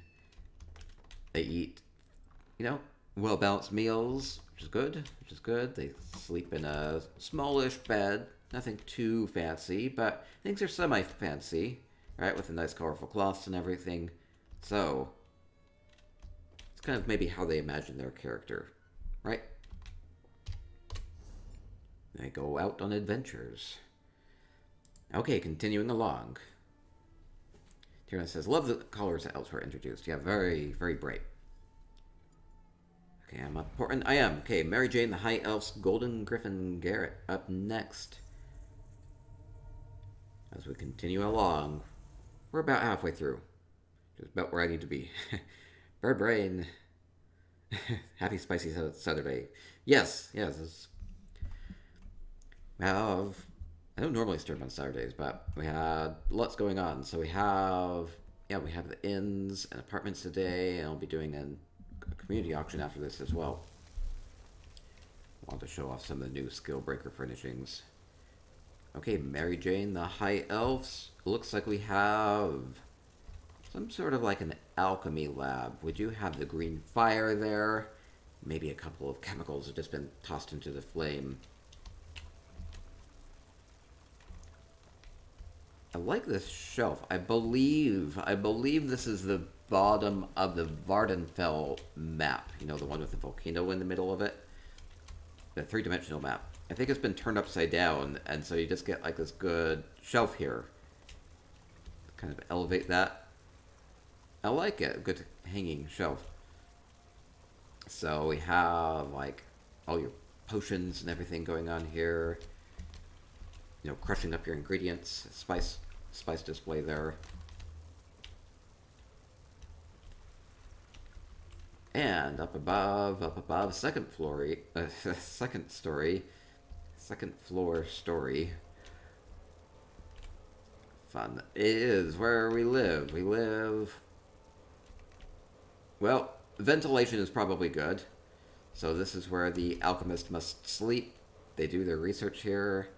they eat, well-balanced meals, which is good. They sleep in a smallish bed, nothing too fancy, but things are semi-fancy, right, with the nice colorful cloths and everything. So, it's kind of maybe how they imagine their character, right? They go out on adventures. Okay, continuing along. Tyrannis says, love the colors that Elsweyr introduced. Yeah, very, very bright. Okay, I'm important. I am. Okay, Mary Jane, the High Elf's Golden Gryphon Garret up next. As we continue along, we're about halfway through. Just about where I need to be. Bird Brain. Happy Spicy Saturday. Yes. We have... I don't normally stream on Saturdays, but we had lots going on. So we have the inns and apartments today, and I'll be doing a community auction after this as well. I want to show off some of the new Scalebreaker furnishings. Okay, Mary Jane, the High Elves. Looks like we have some sort of like an alchemy lab. We do have the green fire there. Maybe a couple of chemicals have just been tossed into the flame. I like this shelf. I believe this is the bottom of the Vardenfell map. The one with the volcano in the middle of it. The three-dimensional map. I think it's been turned upside down, and so you just get like this good shelf here. Kind of elevate that. I like it. A good hanging shelf. So we have like all your potions and everything going on here. Crushing up your ingredients. Spice display there. And up above, second story, second floor story. Fun is where we live. We live... Well, ventilation is probably good. So this is where the alchemist must sleep. They do their research here.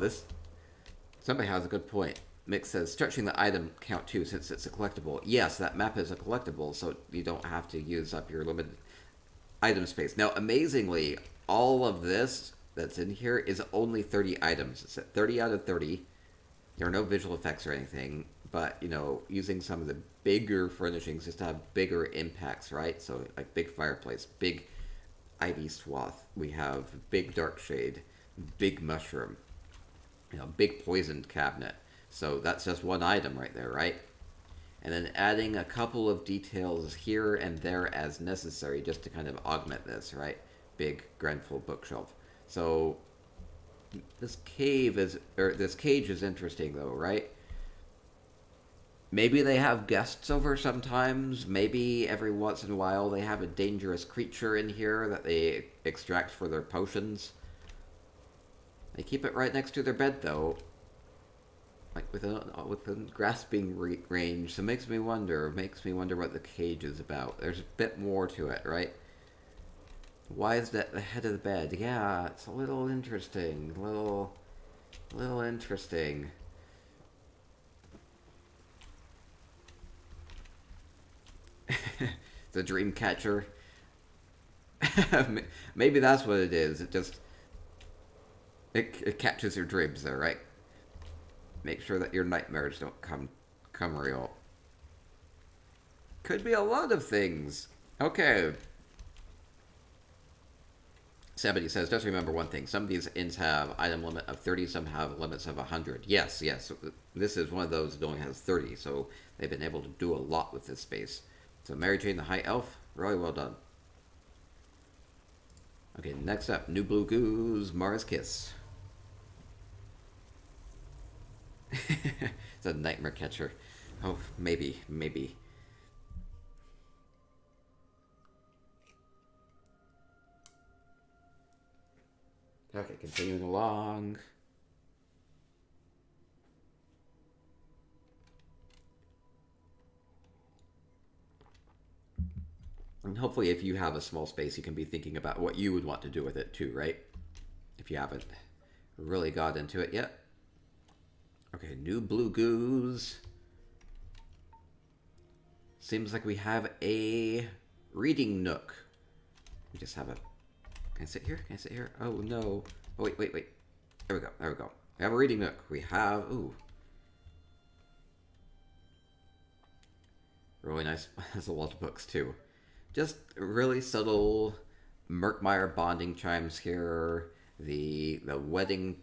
This... Somebody has a good point. Mick says, stretching the item count too, since it's a collectible. Yes, that map is a collectible, so you don't have to use up your limited item space. Now, amazingly, all of this that's in here is only 30 items. It's at 30 out of 30. There are no visual effects or anything, but, you know, using some of the bigger furnishings just to have bigger impacts, right? So, like big fireplace, big ivy swath. We have big dark shade, big mushroom, you know, big poisoned cabinet. So that's just one item right there, right? And then adding a couple of details here and there as necessary just to kind of augment this, right? Big Grenfell bookshelf. So this cage is interesting though, right? Maybe they have guests over sometimes. Maybe every once in a while they have a dangerous creature in here that they extract for their potions. They keep it right next to their bed though. Like within grasping range, so it makes me wonder what the cage is about. There's a bit more to it, right? Why is that the head of the bed? Yeah, it's a little interesting, little interesting. The dream catcher. Maybe that's what it is. It catches your dreams there, right? Make sure that your nightmares don't come real. Could be a lot of things. Okay. 70 says, just remember one thing. Some of these inns have item limit of 30, some have limits of 100. Yes. This is one of those that only has 30, so they've been able to do a lot with this space. So Mary Jane the High Elf, really well done. Okay, next up, New Blue Goose, Mara's Kiss. It's a nightmare catcher. Oh, maybe. Okay, continuing along. And hopefully if you have a small space, you can be thinking about what you would want to do with it too, right? If you haven't really got into it yet. Okay, New Blue Goose. Seems like we have a reading nook. We just have a... Can I sit here? Oh, no. Oh, wait. There we go. We have a reading nook. We have... Ooh. Really nice. There's a lot of books, too. Just really subtle Merkmeyer bonding chimes here. The wedding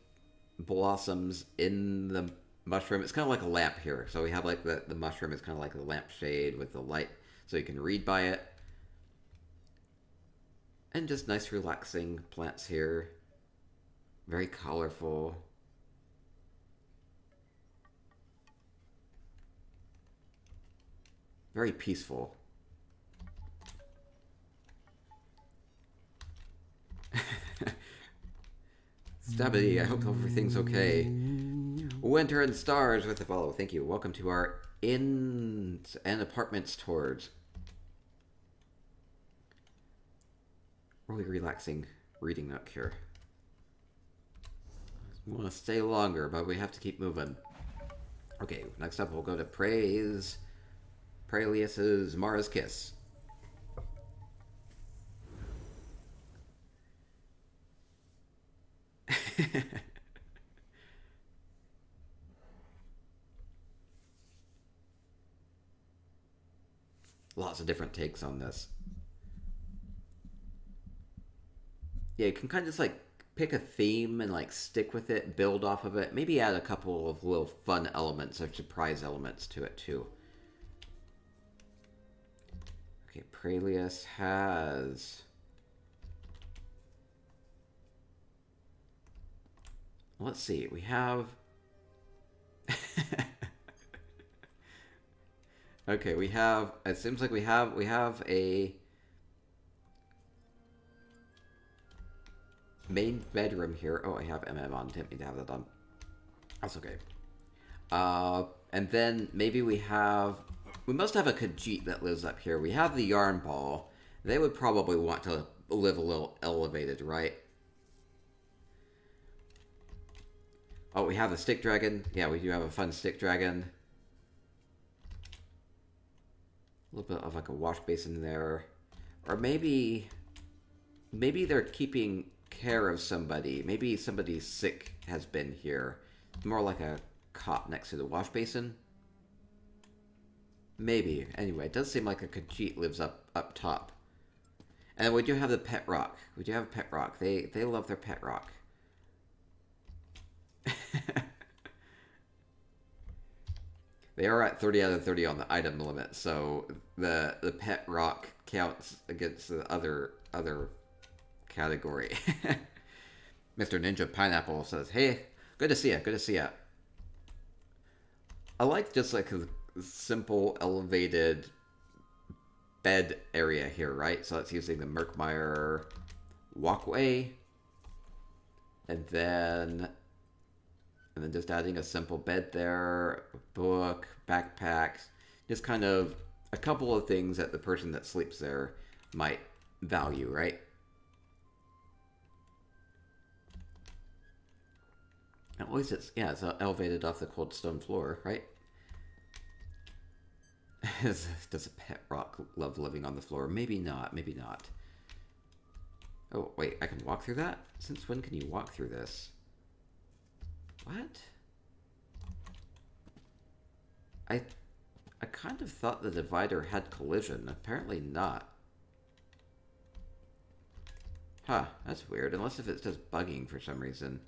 blossoms in the mushroom. It's kind of like a lamp here. So we have like the mushroom is kind of like a lampshade with the light so you can read by it. And just nice relaxing plants here. Very colorful. Very peaceful. Stabby, I hope everything's okay. Winter and Stars with the follow. Thank you. Welcome to our inns and apartments tours. Really relaxing reading nook here. We want to stay longer, but we have to keep moving. Okay, next up we'll go to Praylea's Mara's Kiss. Lots of different takes on this. Yeah, you can kind of just like pick a theme and like stick with it, build off of it, maybe add a couple of little fun elements or surprise elements to it too. Okay, Praylea has... Let's see, we have... Okay, we have. It seems like we have a main bedroom here. Oh, I have on. Didn't mean to have that on. That's okay. And then maybe we have. We must have a Khajiit that lives up here. We have the yarn ball. They would probably want to live a little elevated, right? Oh, we have the stick dragon. Yeah, we do have a fun stick dragon. A little bit of like a wash basin there. Or maybe they're keeping care of somebody. Maybe somebody sick has been here. More like a cot next to the wash basin. Maybe. Anyway, it does seem like a Khajiit lives up top. And we do have the pet rock. We do have a pet rock. They love their pet rock. They are at 30 out of 30 on the item limit, so the pet rock counts against the other category. Mr. Ninja Pineapple says, "Hey, good to see ya. Good to see ya." I like just like a simple elevated bed area here, right? So it's using the Merkmeyer walkway, and then just adding a simple bed there, book, backpacks, just kind of a couple of things that the person that sleeps there might value, right? At least it's elevated off the cold stone floor, right? Does a pet rock love living on the floor? Maybe not, maybe not. Oh, wait, I can walk through that? Since when can you walk through this? What? I kind of thought the divider had collision. Apparently not. Huh, that's weird. Unless if it's just bugging for some reason.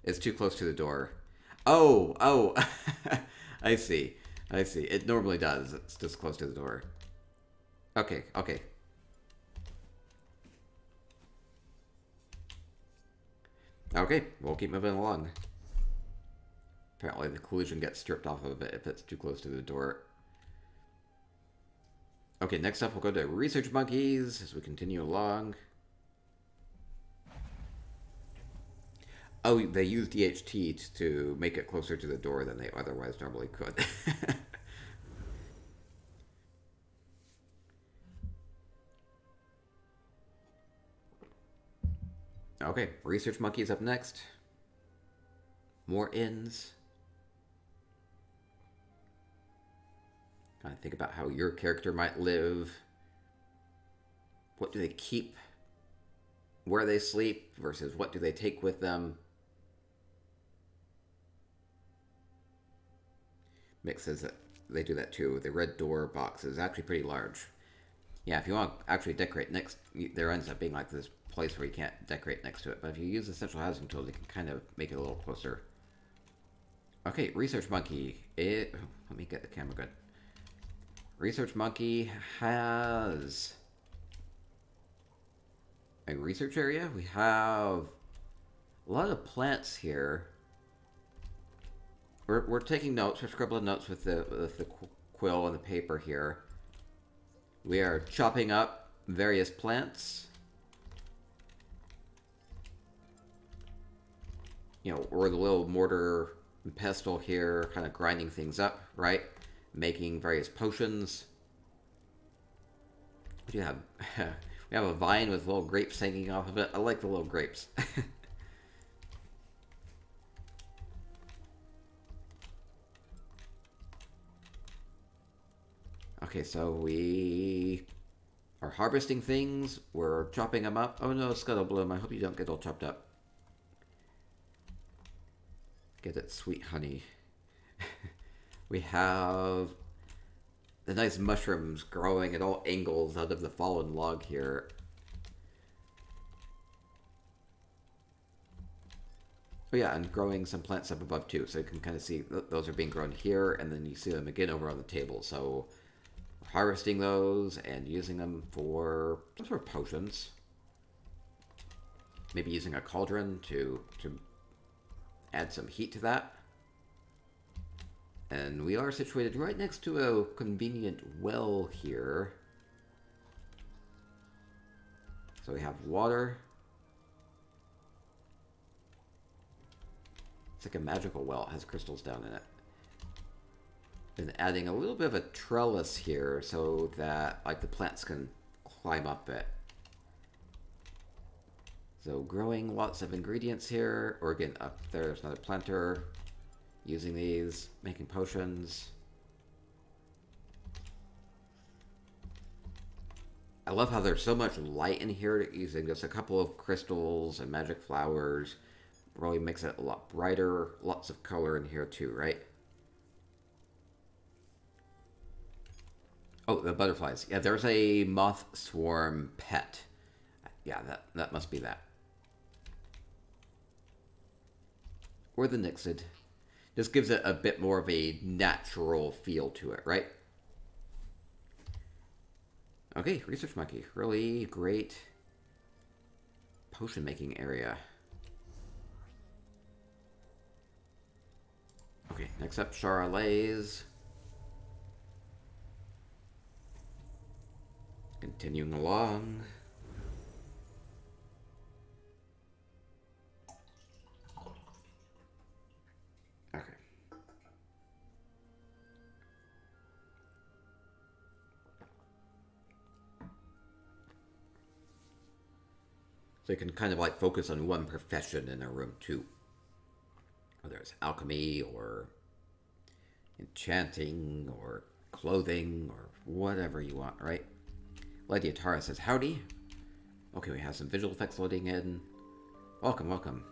It's too close to the door. Oh! I see. I see. It normally does. It's just close to the door. Okay. Okay, we'll keep moving along. Apparently the collision gets stripped off of it if it's too close to the door. Okay, next up we'll go to Research Monkeys as we continue along. Oh, they used DHT to make it closer to the door than they otherwise normally could. Okay, Research Monkeys up next. More inns. Kind of think about how your character might live. What do they keep? Where they sleep versus what do they take with them? Mixes that they do that too. The red door box is actually pretty large. Yeah, if you want to actually decorate next, there ends up being like this place where you can't decorate next to it. But if you use the central housing tool, they can kind of make it a little closer. Okay, Research Monkey. Let me get the camera good. Research Monkey has a research area. We have a lot of plants here. We're taking notes. We're scribbling notes with the quill and the paper here. We are chopping up various plants. You know, or the little mortar and pestle here, kind of grinding things up, right? Making various potions. What do you have? We have a vine with little grapes hanging off of it. I like the little grapes. Okay, so we are harvesting things. We're chopping them up. Oh no, Scuttlebloom, I hope you don't get all chopped up. Get it, sweet honey. We have the nice mushrooms growing at all angles out of the fallen log here. Oh yeah, and growing some plants up above too, so you can kind of see those are being grown here, and then you see them again over on the table. So we're harvesting those and using them for some sort of potions. Maybe using a cauldron to add some heat to that. And we are situated right next to a convenient well here. So we have water. It's like a magical well. It has crystals down in it. Been adding a little bit of a trellis here so that like the plants can climb up it. So growing lots of ingredients here. Or again, up there's another planter. Using these, making potions. I love how there's so much light in here, using just a couple of crystals and magic flowers. Really makes it a lot brighter. Lots of color in here too, right? Oh, the butterflies. Yeah, there's a moth swarm pet. Yeah, that must be that. Or the Nixid. Just gives it a bit more of a natural feel to it, right? Okay, research monkey. Really great potion making area. Okay, next up, Sharayela's. Continuing along. Okay. So you can kind of like focus on one profession in a room too. Whether it's alchemy or enchanting or clothing or whatever you want, right? Lady Atara says, howdy. Okay, we have some visual effects loading in. Welcome, welcome.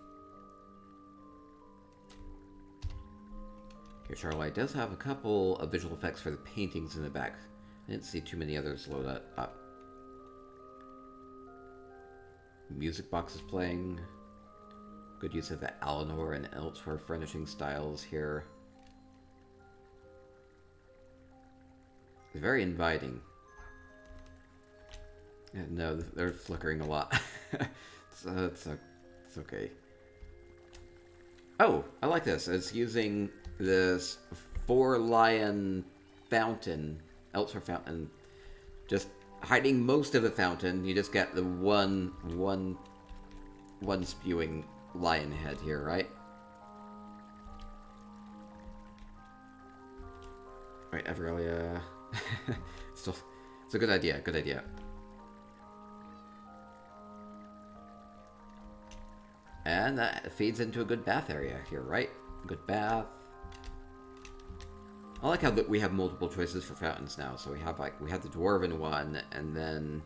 Okay, Charlotte does have a couple of visual effects for the paintings in the back. I didn't see too many others load up. Music box is playing. Good use of the Eleanor and Elsweyr furnishing styles here. It's very inviting. No, they're flickering a lot. So it's okay. Oh, I like this. It's using this 4-lion fountain, Elsweyr fountain, just hiding most of the fountain. You just get the one spewing lion head here, right? Right, Everelia. Still, it's a good idea. Good idea. And that feeds into a good bath area here, right? Good bath. I like how we have multiple choices for fountains now. So we have the dwarven one, and then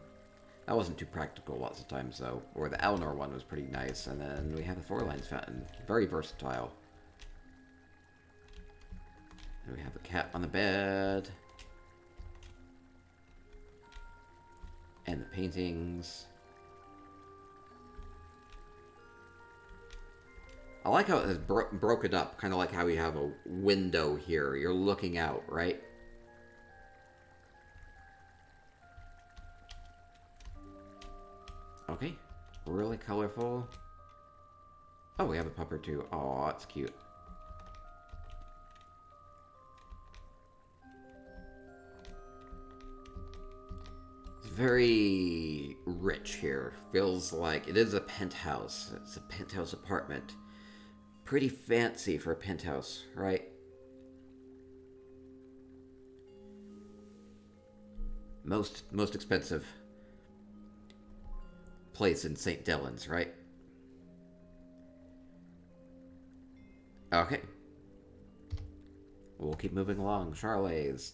that wasn't too practical lots of times though. Or the Eleanor one was pretty nice, and then we have the 4-lions fountain, very versatile. And we have a cat on the bed, and the paintings. I like how it is broken up, kind of like how we have a window here. You're looking out, right? Okay, really colorful. Oh, we have a pupper too. Oh, that's cute. It's very rich here. Feels like it is a penthouse. It's a penthouse apartment. Pretty fancy for a penthouse, right? Most expensive place in St. Delans, right? Okay. We'll keep moving along. Charlotte's.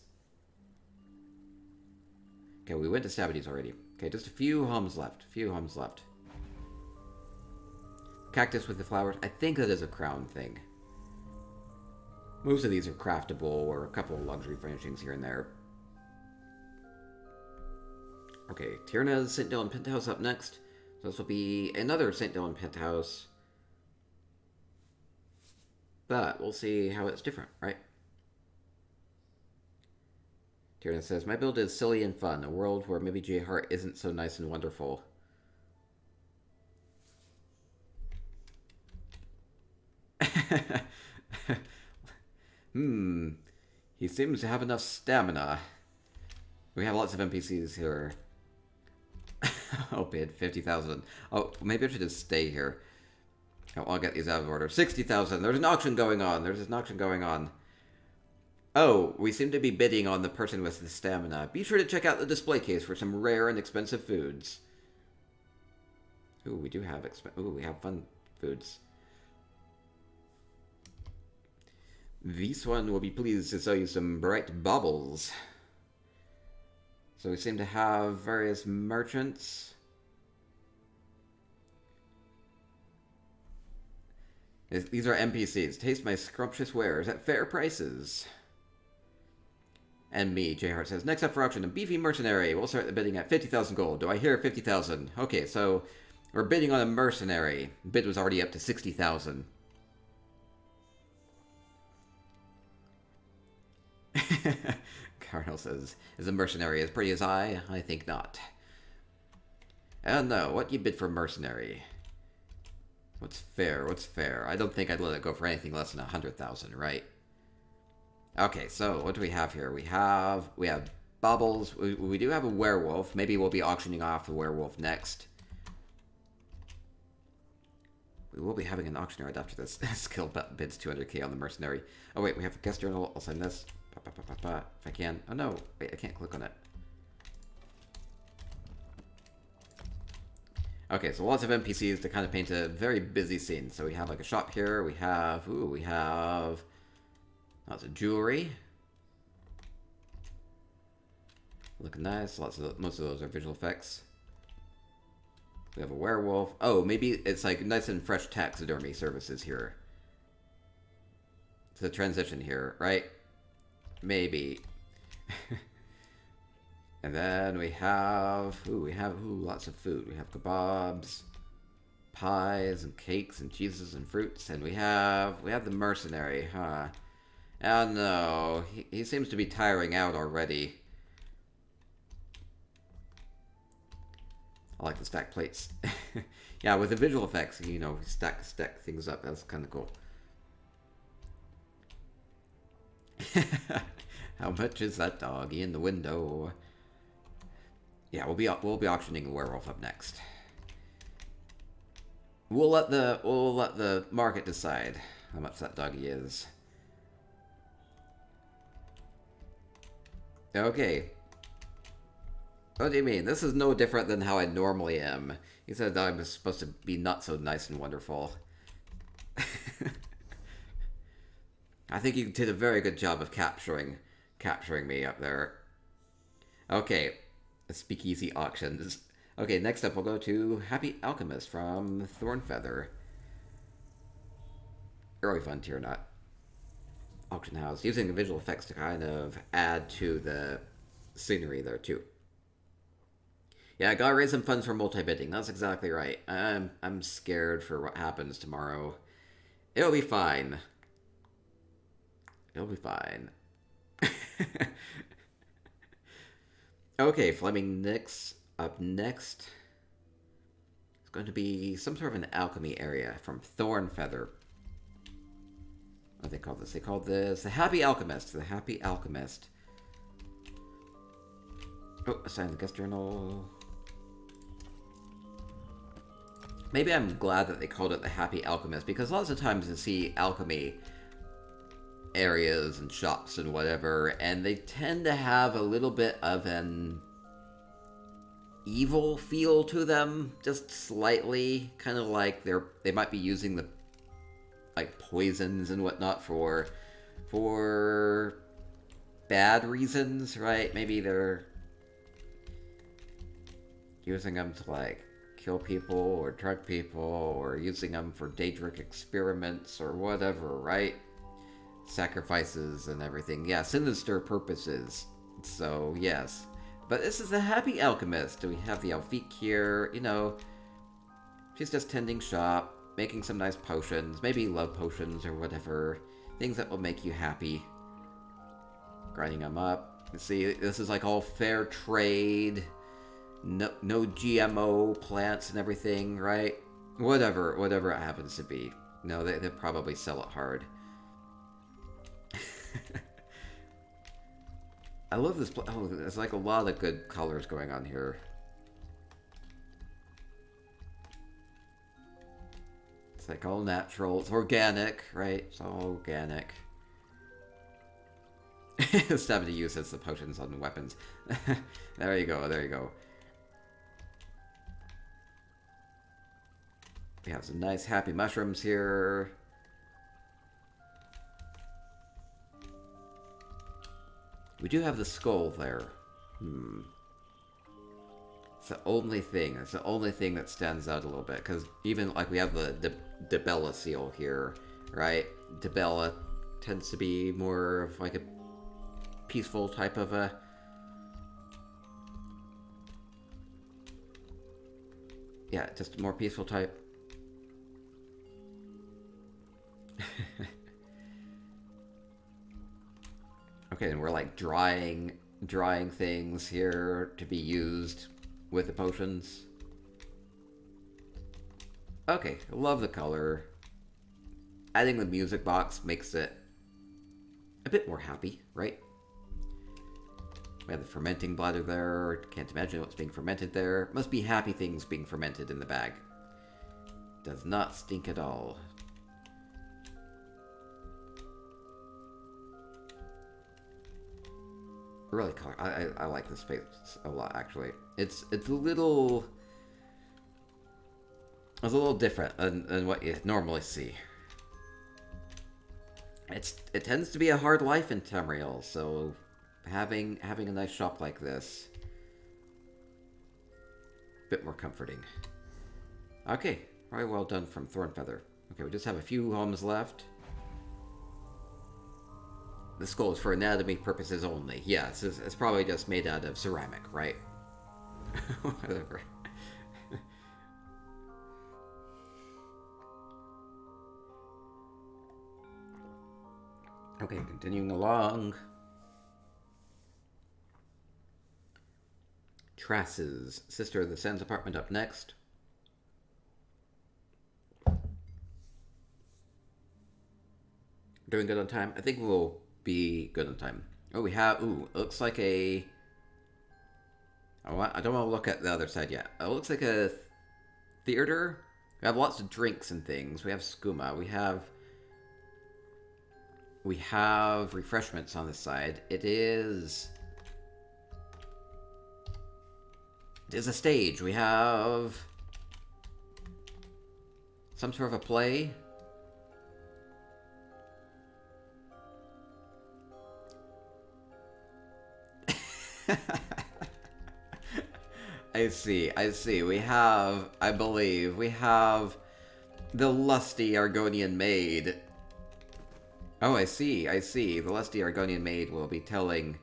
Okay, we went to Stabbity's already. Okay, just a few homes left. Cactus with the flowers. I think that is a crown thing. Most of these are craftable or a couple of luxury furnishings here and there. Okay, Tyrna's St. Dylan Penthouse up next. So this will be another St. Dylan Penthouse. But we'll see how it's different, right? Tyrna says, my build is silly and fun. A world where maybe J. Hart isn't so nice and wonderful. He seems to have enough stamina. We have lots of NPCs here. Oh, bid 50,000. Oh, maybe I should just stay here. I'll get these out of order. 60,000. There's an auction going on. There's an auction going on. Oh, we seem to be bidding on the person with the stamina. Be sure to check out the display case for some rare and expensive foods. Ooh, we do have we have fun foods. This one will be pleased to sell you some bright baubles. So we seem to have various merchants. These are NPCs. Taste my scrumptious wares at fair prices. And me, J-Heart says, next up for auction, a beefy mercenary. We'll start the bidding at 50,000 gold. Do I hear 50,000? Okay, so we're bidding on a mercenary. Bid was already up to 60,000. Cardinal says, is a mercenary as pretty as I? I think not. And no, what you bid for mercenary? What's fair? What's fair? I don't think I'd let it go for anything less than 100,000, right? Okay, so what do we have here? We have baubles. We do have a werewolf. Maybe we'll be auctioning off the werewolf next. We will be having an auction right after this. Skill bids 200k on the mercenary. Oh wait, we have a guest journal. I'll sign this. If I can. Oh no, wait, I can't click on it. Okay, so lots of NPCs to kind of paint a very busy scene. So we have like a shop here. We have lots of jewelry. Looking nice. Most of those are visual effects. We have a werewolf. Oh, maybe it's like nice and fresh taxidermy services here. It's a transition here, right? Maybe. And then we have lots of food. We have kebabs, pies and cakes and cheeses and fruits, and we have the mercenary, huh? Oh no, he seems to be tiring out already. I like the stack plates. Yeah, with the visual effects, you know, stack things up. That's kind of cool. How much is that doggy in the window? Yeah, we'll be auctioning a werewolf up next. We'll let the market decide how much that doggy is. Okay. What do you mean? This is no different than how I normally am. You said I was supposed to be not so nice and wonderful. I think you did a very good job of capturing me up there. Okay, speakeasy auctions. Okay, next up we'll go to Happy Alchemist from Thornfeather. Early fun tier not. Auction house. Using the visual effects to kind of add to the scenery there too. Yeah, I gotta raise some funds for multi-bidding. That's exactly right. I'm scared for what happens tomorrow. It'll be fine. It'll be fine. Okay, Fleming Nix up next. It's going to be some sort of an alchemy area from Thornfeather. What do they call this? They call this the Happy Alchemist. The Happy Alchemist. Oh, assign the guest journal. Maybe I'm glad that they called it the Happy Alchemist, because lots of times you see alchemy areas and shops and whatever, and they tend to have a little bit of an evil feel to them, just slightly, kind of like they might be using the like poisons and whatnot for bad reasons, right? Maybe they're using them to like kill people or drug people, or using them for Daedric experiments or whatever, right? Sacrifices and everything. Yeah, sinister purposes. So, yes. But this is the Happy Alchemist. We have the Elfique here, you know. She's just tending shop, making some nice potions, maybe love potions or whatever. Things that will make you happy. Grinding them up. You see, this is like all fair trade. No GMO plants and everything, right? Whatever it happens to be. No, they probably sell it hard. I love this. Oh, there's like a lot of good colors going on here. It's like all natural. It's organic, right? It's all organic. Stab to use as the potions on the weapons. There you go, there you go. We have some nice happy mushrooms here. We do have the skull there. It's the only thing. It's the only thing that stands out a little bit. Because even, like, we have the Debella seal here, right? Debella tends to be more of, like, a peaceful type of a... Yeah, just a more peaceful type. Okay, and we're like drying things here to be used with the potions. Okay, love the color. Adding the music box makes it a bit more happy, right? We have the fermenting bladder there. Can't imagine what's being fermented there. Must be happy things being fermented in the bag. Does not stink at all. Really color. I like this space a lot, actually. It's a little different than what you normally see. It tends to be a hard life in Tamriel, so having a nice shop like this, a bit more comforting. Okay, very well done from Thornfeather. Okay, we just have a few homes left. The skull is for anatomy purposes only. Yeah, it's probably just made out of ceramic, right? Whatever. Okay, continuing along. Tressa's sister of the Sands apartment up next. Doing good on time? I think we'll be good on time. Oh, we have... Ooh, it looks like a... I don't want to look at the other side yet. It looks like a theater. We have lots of drinks and things. We have skooma. We have refreshments on this side. It is a stage. We have some sort of a play. I see. We have, I believe, we have the lusty Argonian maid. Oh, I see. The lusty Argonian maid will be telling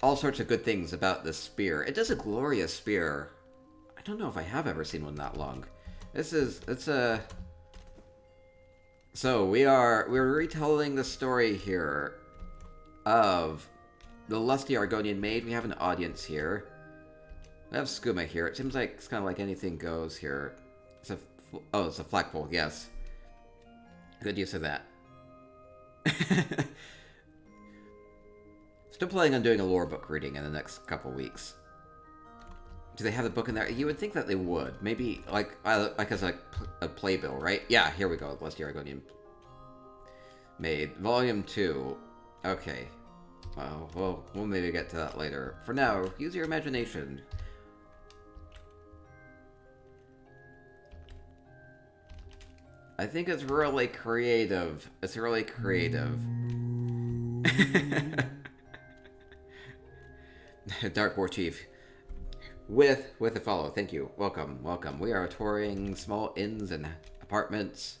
all sorts of good things about this spear. It is a glorious spear. I don't know if I have ever seen one that long. So we're retelling the story here of the lusty Argonian maid. We have an audience here. We have skooma here. It seems like it's kind of like anything goes here. It's a flagpole, yes. Good use of that. Still planning on doing a lore book reading in the next couple weeks. Do they have the book in there? You would think that they would. Maybe, like as a playbill, right? Yeah, here we go. Lusty Argonian maid. Volume 2. Okay. Well, we'll maybe get to that later. For now, use your imagination. I think it's really creative. It's really creative. Dark War Chief. With a follow. Thank you. Welcome. We are touring small inns and apartments.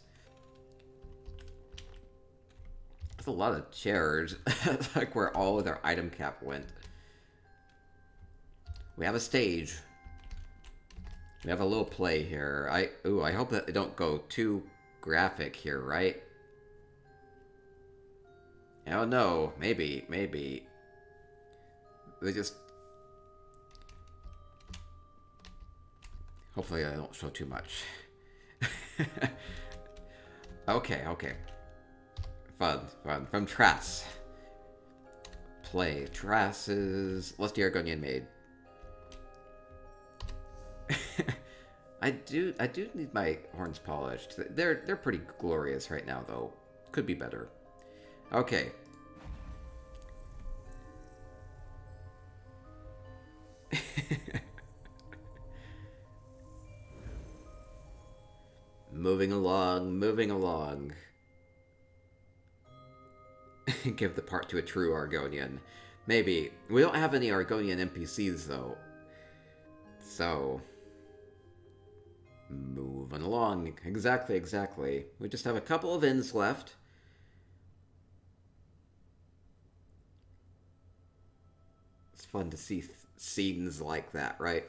There's a lot of chairs. It's like where all of their item cap went. We have a stage. We have a little play here. I hope that they don't go too graphic here, right? I don't know. Maybe. They just... Hopefully I don't show too much. Okay. Fun. From Tressa. Play. Trasses. Lusty Argonian Maid. I do need my horns polished. They're pretty glorious right now, though. Could be better. Okay. Moving along, moving along. Give the part to a true Argonian. Maybe. We don't have any Argonian NPCs, though. So... moving along. Exactly. We just have a couple of inns left. It's fun to see scenes like that, right?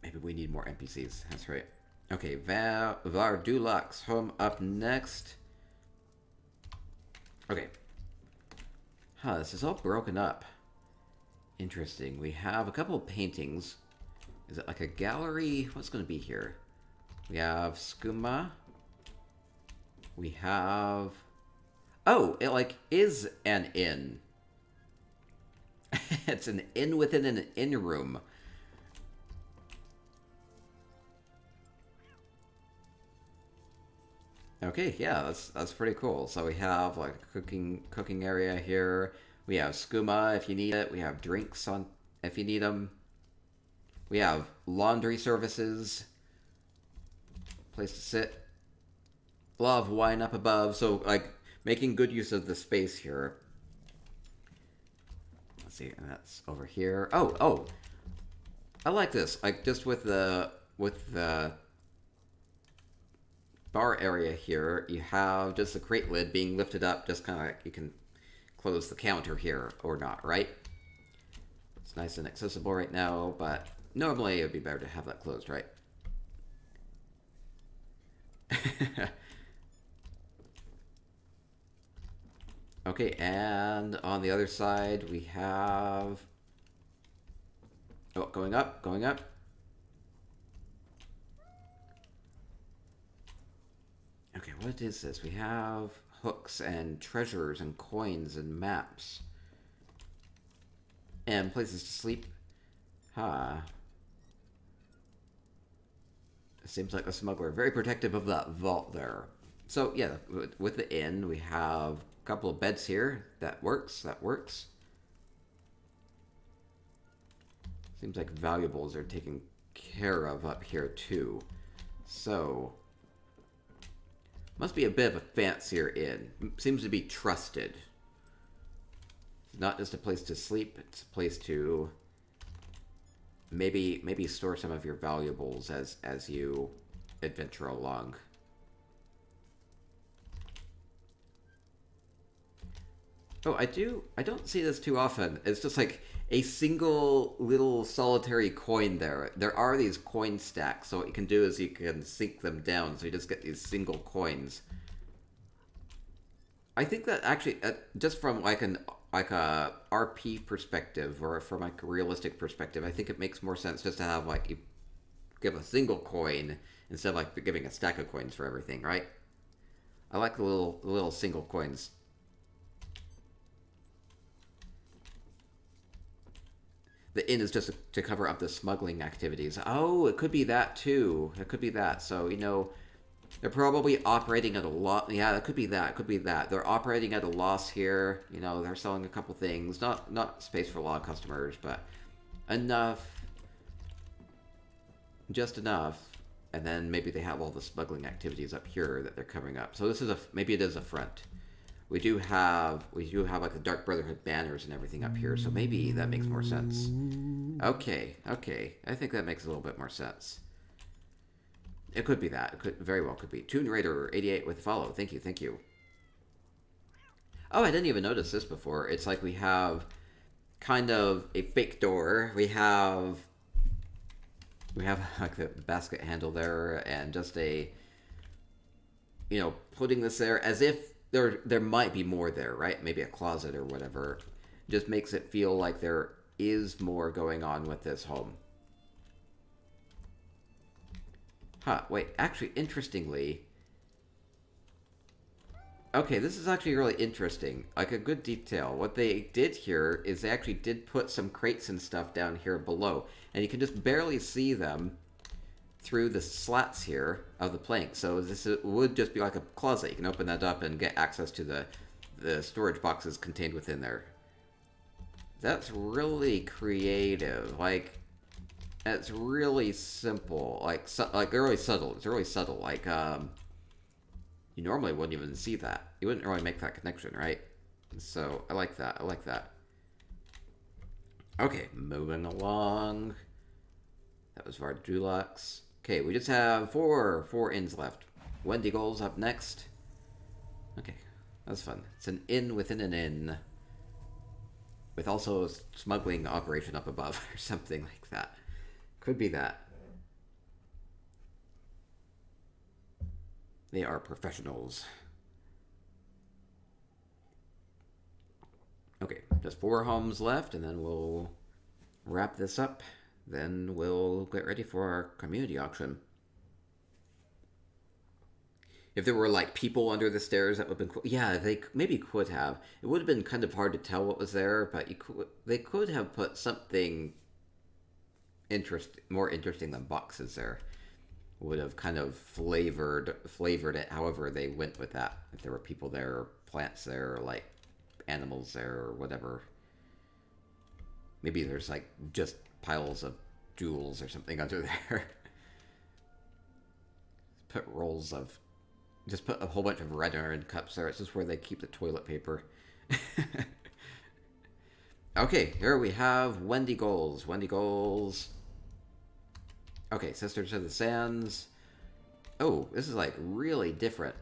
Maybe we need more NPCs. That's right. Okay, Vardulux home up next. Okay. Huh, this is all broken up. Interesting. We have a couple of paintings. Is it like a gallery? What's going to be here? We have Skooma. We have... oh, it like is an inn. It's an inn within an inn room. Okay, yeah, that's pretty cool. So we have like a cooking area here. We have skooma if you need it. We have drinks on if you need them. We have laundry services. Place to sit. A lot of wine up above. So like making good use of the space here. Let's see, and that's over here. Oh, I like this. Like just with the bar area here, you have just the crate lid being lifted up, just kind of like you can close the counter here or not, right? It's nice and accessible right now, but normally it would be better to have that closed, right? Okay, and on the other side we have... oh, going up. Okay, what is this? We have hooks and treasures and coins and maps. And places to sleep. Huh. Seems like a smuggler. Very protective of that vault there. So, yeah, with the inn, we have a couple of beds here. That works. Seems like valuables are taken care of up here, too. So... must be a bit of a fancier inn. Seems to be trusted. It's not just a place to sleep, it's a place to maybe store some of your valuables as you adventure along. Oh, I don't see this too often. It's just like a single little solitary coin there. There are these coin stacks, so what you can do is you can sink them down, so you just get these single coins. I think that actually, just from like a RP perspective, or from like a realistic perspective, I think it makes more sense just to have like, you give a single coin instead of like giving a stack of coins for everything, right? I like the little single coins. The inn is just to cover up the smuggling activities. Oh, it could be that too. It could be that. So, you know, they're probably operating at a loss. Yeah, that could be that. It could be that. They're operating at a loss here. You know, they're selling a couple things. Not space for a lot of customers, but enough. Just enough. And then maybe they have all the smuggling activities up here that they're covering up. So this is maybe it is a front. We do have like the Dark Brotherhood banners and everything up here, so maybe that makes more sense. Okay. I think that makes a little bit more sense. It could be that. It could very well could be. Toon Raider 88 with follow. Thank you. Oh, I didn't even notice this before. It's like we have kind of a fake door. We have like the basket handle there, and just a, you know, putting this there as if there might be more there, right? Maybe a closet or whatever. Just makes it feel like there is more going on with this home. Huh, wait, actually, interestingly... Okay, this is actually really interesting. Like, a good detail. What they did here is they actually did put some crates and stuff down here below. And you can just barely see them through the slats here of the plank. So this would just be like a closet. You can open that up and get access to the storage boxes contained within there. That's really creative. Like, it's really simple. Like really subtle. It's really subtle. Like, you normally wouldn't even see that. You wouldn't really make that connection, right? So, I like that. I like that. Okay, moving along. That was Vardulux. Okay, we just have four inns left. Wendy Goals up next. Okay, that's fun. It's an inn within an inn. With also a smuggling operation up above or something like that. Could be that. They are professionals. Okay, just 4 homes left, and then we'll wrap this up. Then we'll get ready for our community auction. If there were, like, people under the stairs, that would have been cool. Yeah, they maybe could have. It would have been kind of hard to tell what was there, but they could have put something more interesting than boxes there. Would have kind of flavored it however they went with that. If there were people there, or plants there, or, like, animals there, or whatever. Maybe there's, like, just piles of jewels or something under there. Just put a whole bunch of red iron cups there. It's just where they keep the toilet paper. Okay, here we have Wendy Goals. Wendy Goals. Okay, Sisters of the Sands. Oh, this is, like, really different.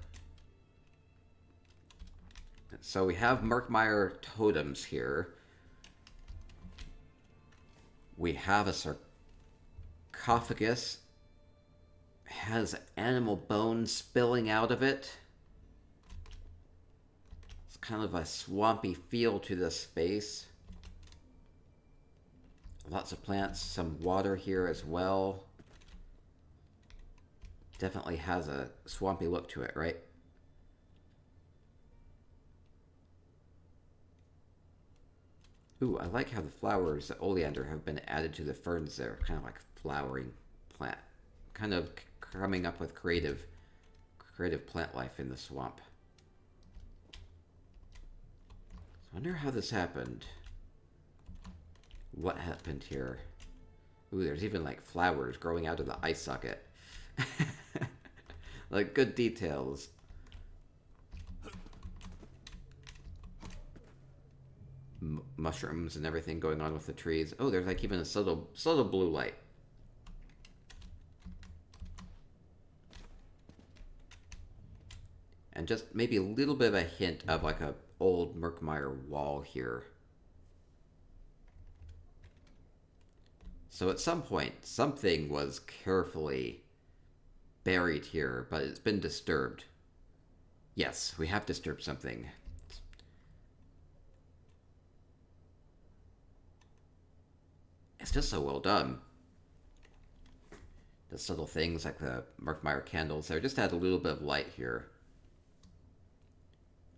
So we have Murkmire totems here. We have a sarcophagus. Has animal bones spilling out of it. It's kind of a swampy feel to this space. Lots of plants, some water here as well. Definitely has a swampy look to it, right? Ooh, I like how the flowers, the oleander, have been added to the ferns there. Kind of like flowering plant. Kind of coming up with creative plant life in the swamp. I wonder how this happened. What happened here? Ooh, there's even, like, flowers growing out of the eye socket. Like, good details. Mushrooms and everything going on with the trees. Oh, there's, like, even a subtle blue light. And just maybe a little bit of a hint of, like, a old Murkmire wall here. So at some point, something was carefully buried here, but it's been disturbed. Yes, we have disturbed something. It's just so well done. The subtle things like the Murkmire candles there just add a little bit of light here.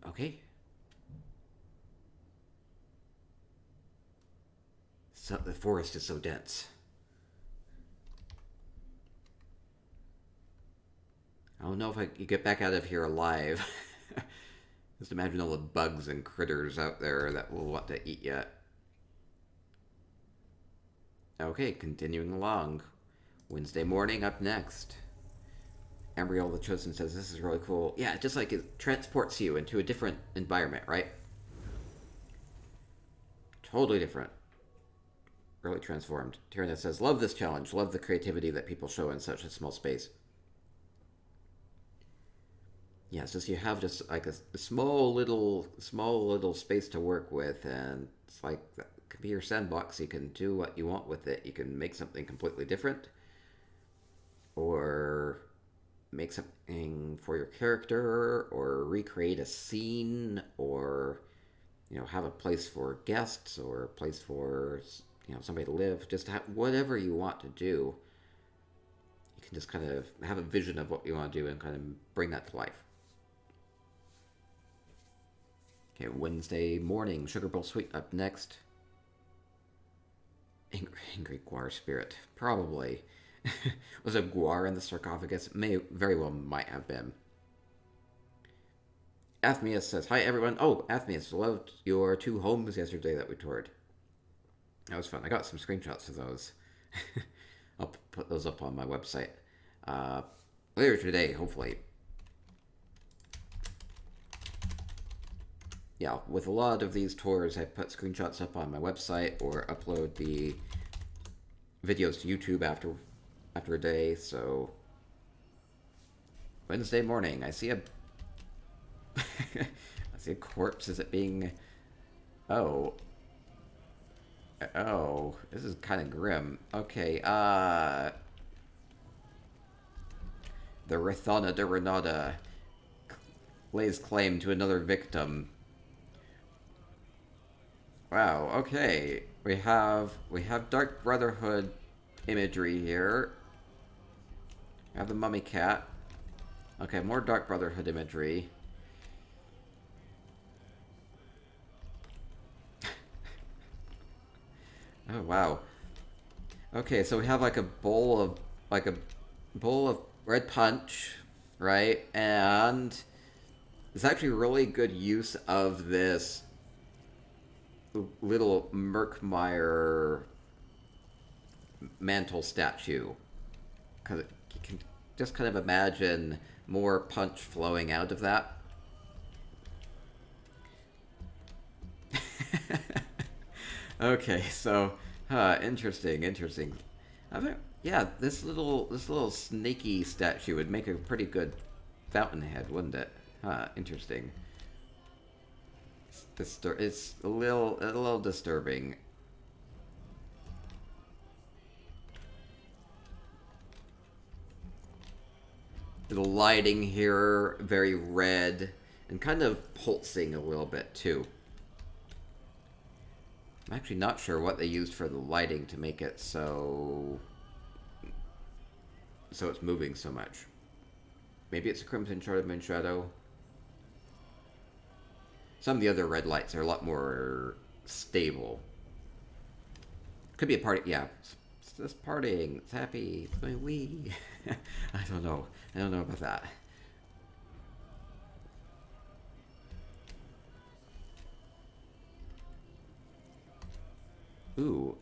Okay. So the forest is so dense. I don't know if you get back out of here alive. Just imagine all the bugs and critters out there that will want to eat you. Okay, continuing along. Wednesday morning up next. Ambriel the Chosen says this is really cool. Yeah, just like it transports you into a different environment, right? Totally different. Really transformed. Tyrannis says, love this challenge. Love the creativity that people show in such a small space. Yeah, it's just you have just like a small little space to work with, and it's like that could be your sandbox. You can do what you want with it. You can make something completely different, or make something for your character, or recreate a scene, or, you know, have a place for guests, or a place for, you know, somebody to live. Just have whatever you want to do. You can just kind of have a vision of what you want to do and kind of bring that to life. Okay, Wednesday morning, Sugar Bowl Sweet up next. Angry Guar spirit, probably. Was a Guar in the sarcophagus? Very well might have been. Athmius says, hi everyone. Oh, Athmius, loved your 2 homes yesterday that we toured. That was fun. I got some screenshots of those. I'll put those up on my website later today, hopefully. Yeah, with a lot of these tours, I put screenshots up on my website or upload the videos to YouTube after a day. So Wednesday morning, I see a I see a corpse. Is it being? Oh, this is kind of grim. Okay, the Rithana de Renata lays claim to another victim. Wow, okay. We have Dark Brotherhood imagery here. We have the mummy cat. Okay, more Dark Brotherhood imagery. Oh wow. Okay, so we have like a bowl of red punch, right? And it's actually really good use of this little Merkmeyer mantle statue, because you can just kind of imagine more punch flowing out of that. Okay, so interesting. Yeah, this little snaky statue would make a pretty good fountainhead, wouldn't it? Interesting. It's a little disturbing. The lighting here, very red, and kind of pulsing a little bit too. I'm actually not sure what they used for the lighting to make it so it's moving so much. Maybe it's a Crimson Shard of Moon Shadow. Some of the other red lights are a lot more stable. Could be a party. Yeah, it's just partying. It's happy. It's going wee. I don't know about that. Ooh,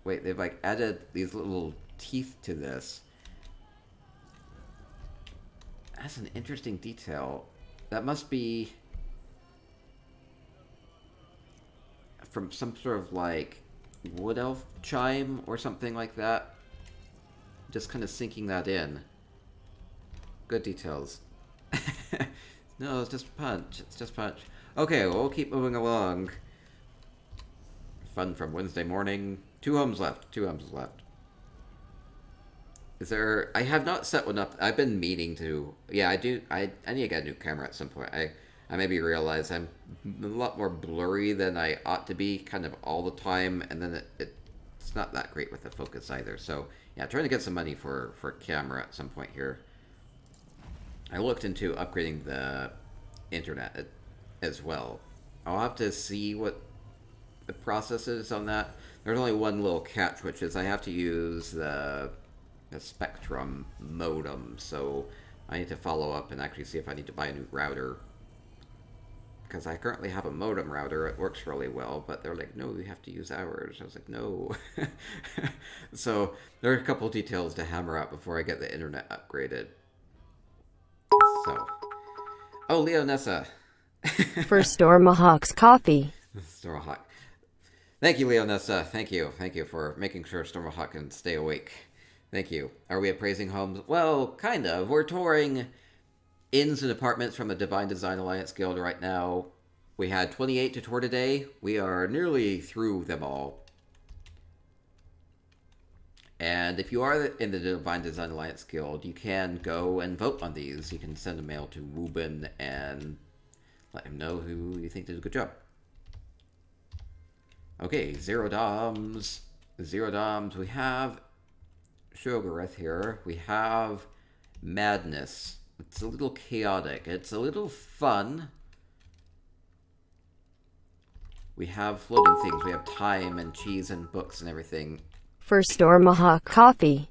wait, they've like added these little teeth to this. That's an interesting detail. That must be from some sort of like wood elf chime or something like that. Just kind of sinking that in. Good details. No, it's just punch. It's just punch. Okay, well, we'll keep moving along. Fun from Wednesday morning. 2 homes left. Is there... I have not set one up. I've been meaning to... Yeah, I do. I need to get a new camera at some point. I maybe realize I'm a lot more blurry than I ought to be kind of all the time, and then it's not that great with the focus either. So, yeah, trying to get some money for a camera at some point here. I looked into upgrading the internet as well. I'll have to see what the process is on that. There's only one little catch, which is I have to use the Spectrum modem, so I need to follow up and actually see if I need to buy a new router, because I currently have a modem router. It works really well, but they're like, no, you have to use ours. I was like, no. So there are a couple details to hammer out before I get the internet upgraded. So, oh, Leonessa. For Stormahawk's coffee. Stormahawk. Thank you, Leonessa. Thank you for making sure Stormahawk can stay awake. Thank you. Are we appraising homes? Well, kind of. We're touring inns and apartments from the Divine Design Alliance Guild right now. We had 28 to tour today. We are nearly through them all. And if you are in the Divine Design Alliance Guild, you can go and vote on these. You can send a mail to Wubin and let him know who you think did a good job. Okay, 0 DOMs. 0 DOMs. We have Shoggoth here, we have Madness. It's a little chaotic. It's a little fun. We have floating things. We have time and cheese and books and everything. First store Mahawk Coffee.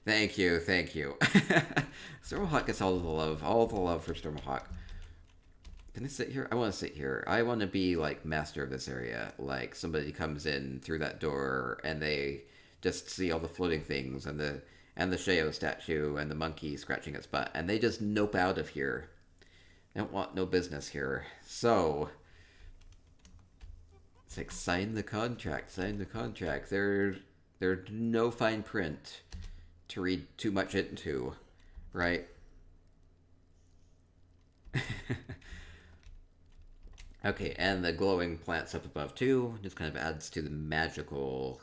Thank you, thank you. Stormhawk gets all the love for Stormhawk. Can I sit here? I want to sit here. I want to be, like, master of this area. Like, somebody comes in through that door, and they just see all the floating things, and the Shayo statue, and the monkey scratching its butt, and they just nope out of here. They don't want no business here. So, it's like, sign the contract, sign the contract. There's no fine print to read too much into, right? Okay, and the glowing plants up above too just kind of adds to the magical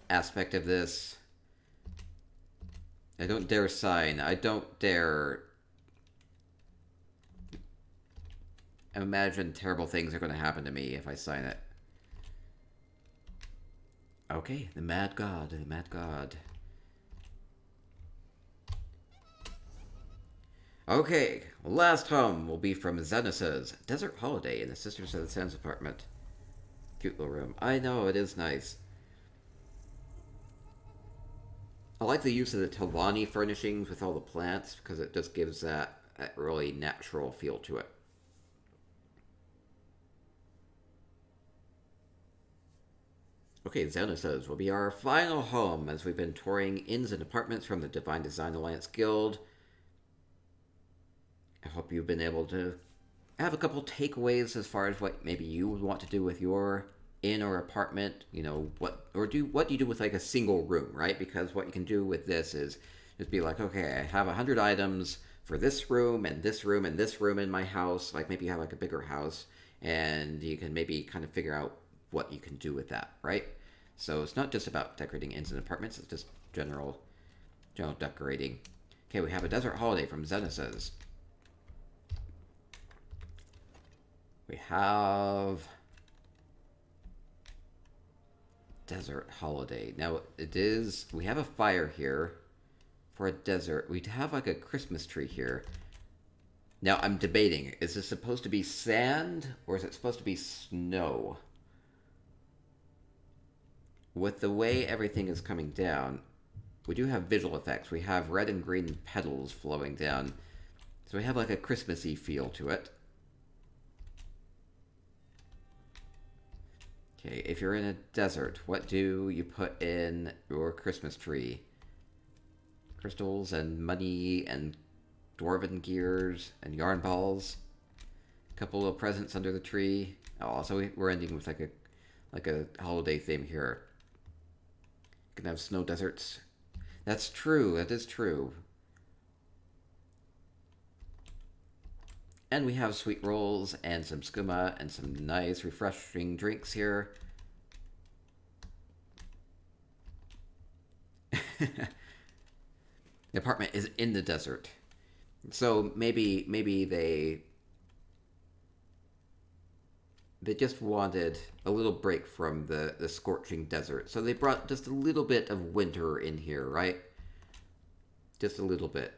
aspect of this. I don't dare sign. I don't dare imagine terrible things are going to happen to me if I sign it. Okay, the Mad God, the Mad God. Okay, last hum will be from Xenis's Desert Holiday in the Sisters of the Sands apartment. Cute little room. I know, it is nice. I like the use of the Telvanni furnishings with all the plants because it just gives that really natural feel to it. Okay, Xenis's will be our final home as we've been touring inns and apartments from the Divine Design Alliance Guild. I hope you've been able to have a couple takeaways as far as what maybe you would want to do with your inn or apartment. You know, what do you do with like a single room, right? Because what you can do with this is just be like, okay, I have 100 items for this room and this room and this room in my house. Like maybe you have like a bigger house, and you can maybe kind of figure out what you can do with that, right? So it's not just about decorating inns and apartments. It's just general decorating. Okay, we have a Desert Holiday from Xenis's. We have Desert Holiday. Now, we have a fire here for a desert. We have like a Christmas tree here. Now, I'm debating, is this supposed to be sand or is it supposed to be snow? With the way everything is coming down, we do have visual effects. We have red and green petals flowing down. So we have like a Christmassy feel to it. Okay, if you're in a desert, what do you put in your Christmas tree? Crystals and money and dwarven gears and yarn balls. A couple of presents under the tree. Oh, so we're ending with like a holiday theme here. You can have snow deserts. That's true. That is true. And we have sweet rolls and some skooma and some nice refreshing drinks here. The apartment is in the desert. So maybe they just wanted a little break from the scorching desert. So they brought just a little bit of winter in here, right? Just a little bit.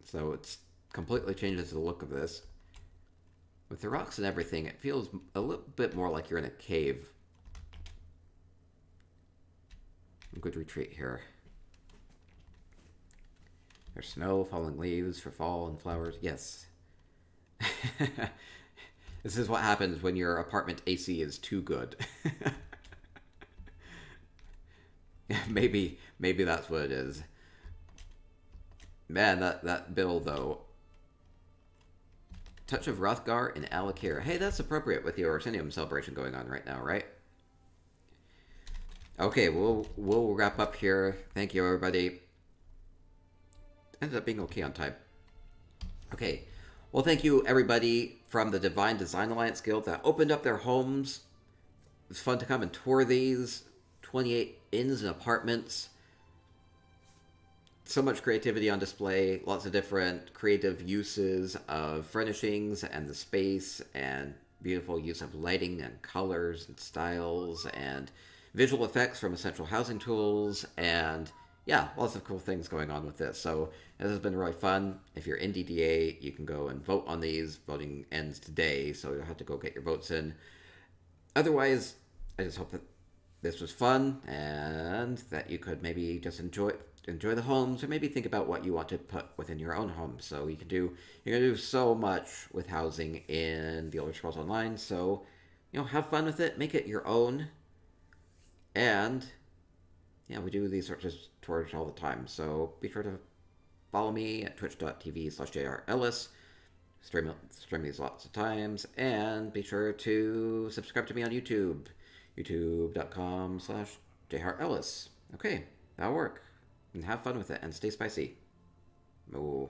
So it's completely changes the look of this. With the rocks and everything, it feels a little bit more like you're in a cave. A good retreat here. There's snow, falling leaves for fall and flowers. Yes. This is what happens when your apartment AC is too good. Maybe that's what it is. Man, that bill, though. Touch of Hrothgar in Alakir. Hey, that's appropriate with the Orsinium celebration going on right now, right? Okay, we'll wrap up here. Thank you, everybody. Ended up being okay on time. Okay. Well, thank you, everybody from the Divine Design Alliance Guild that opened up their homes. It was fun to come and tour these 28 inns and apartments. So much creativity on display, lots of different creative uses of furnishings and the space and beautiful use of lighting and colors and styles and visual effects from Essential Housing Tools, and yeah, lots of cool things going on with this. So this has been really fun. If you're in DDA, you can go and vote on these. Voting ends today, so you'll have to go get your votes in. Otherwise, I just hope that this was fun and that you could maybe just enjoy the homes, or maybe think about what you want to put within your own home. So you can do so much with housing in the Elder Scrolls Online. So have fun with it, make it your own, and yeah, we do these sorts of tours all the time. So be sure to follow me at twitch.tv/JREllis. Stream these lots of times, and be sure to subscribe to me on YouTube, youtube.com/JREllis. Okay, that'll work. And have fun with it, and stay spicy. Moo.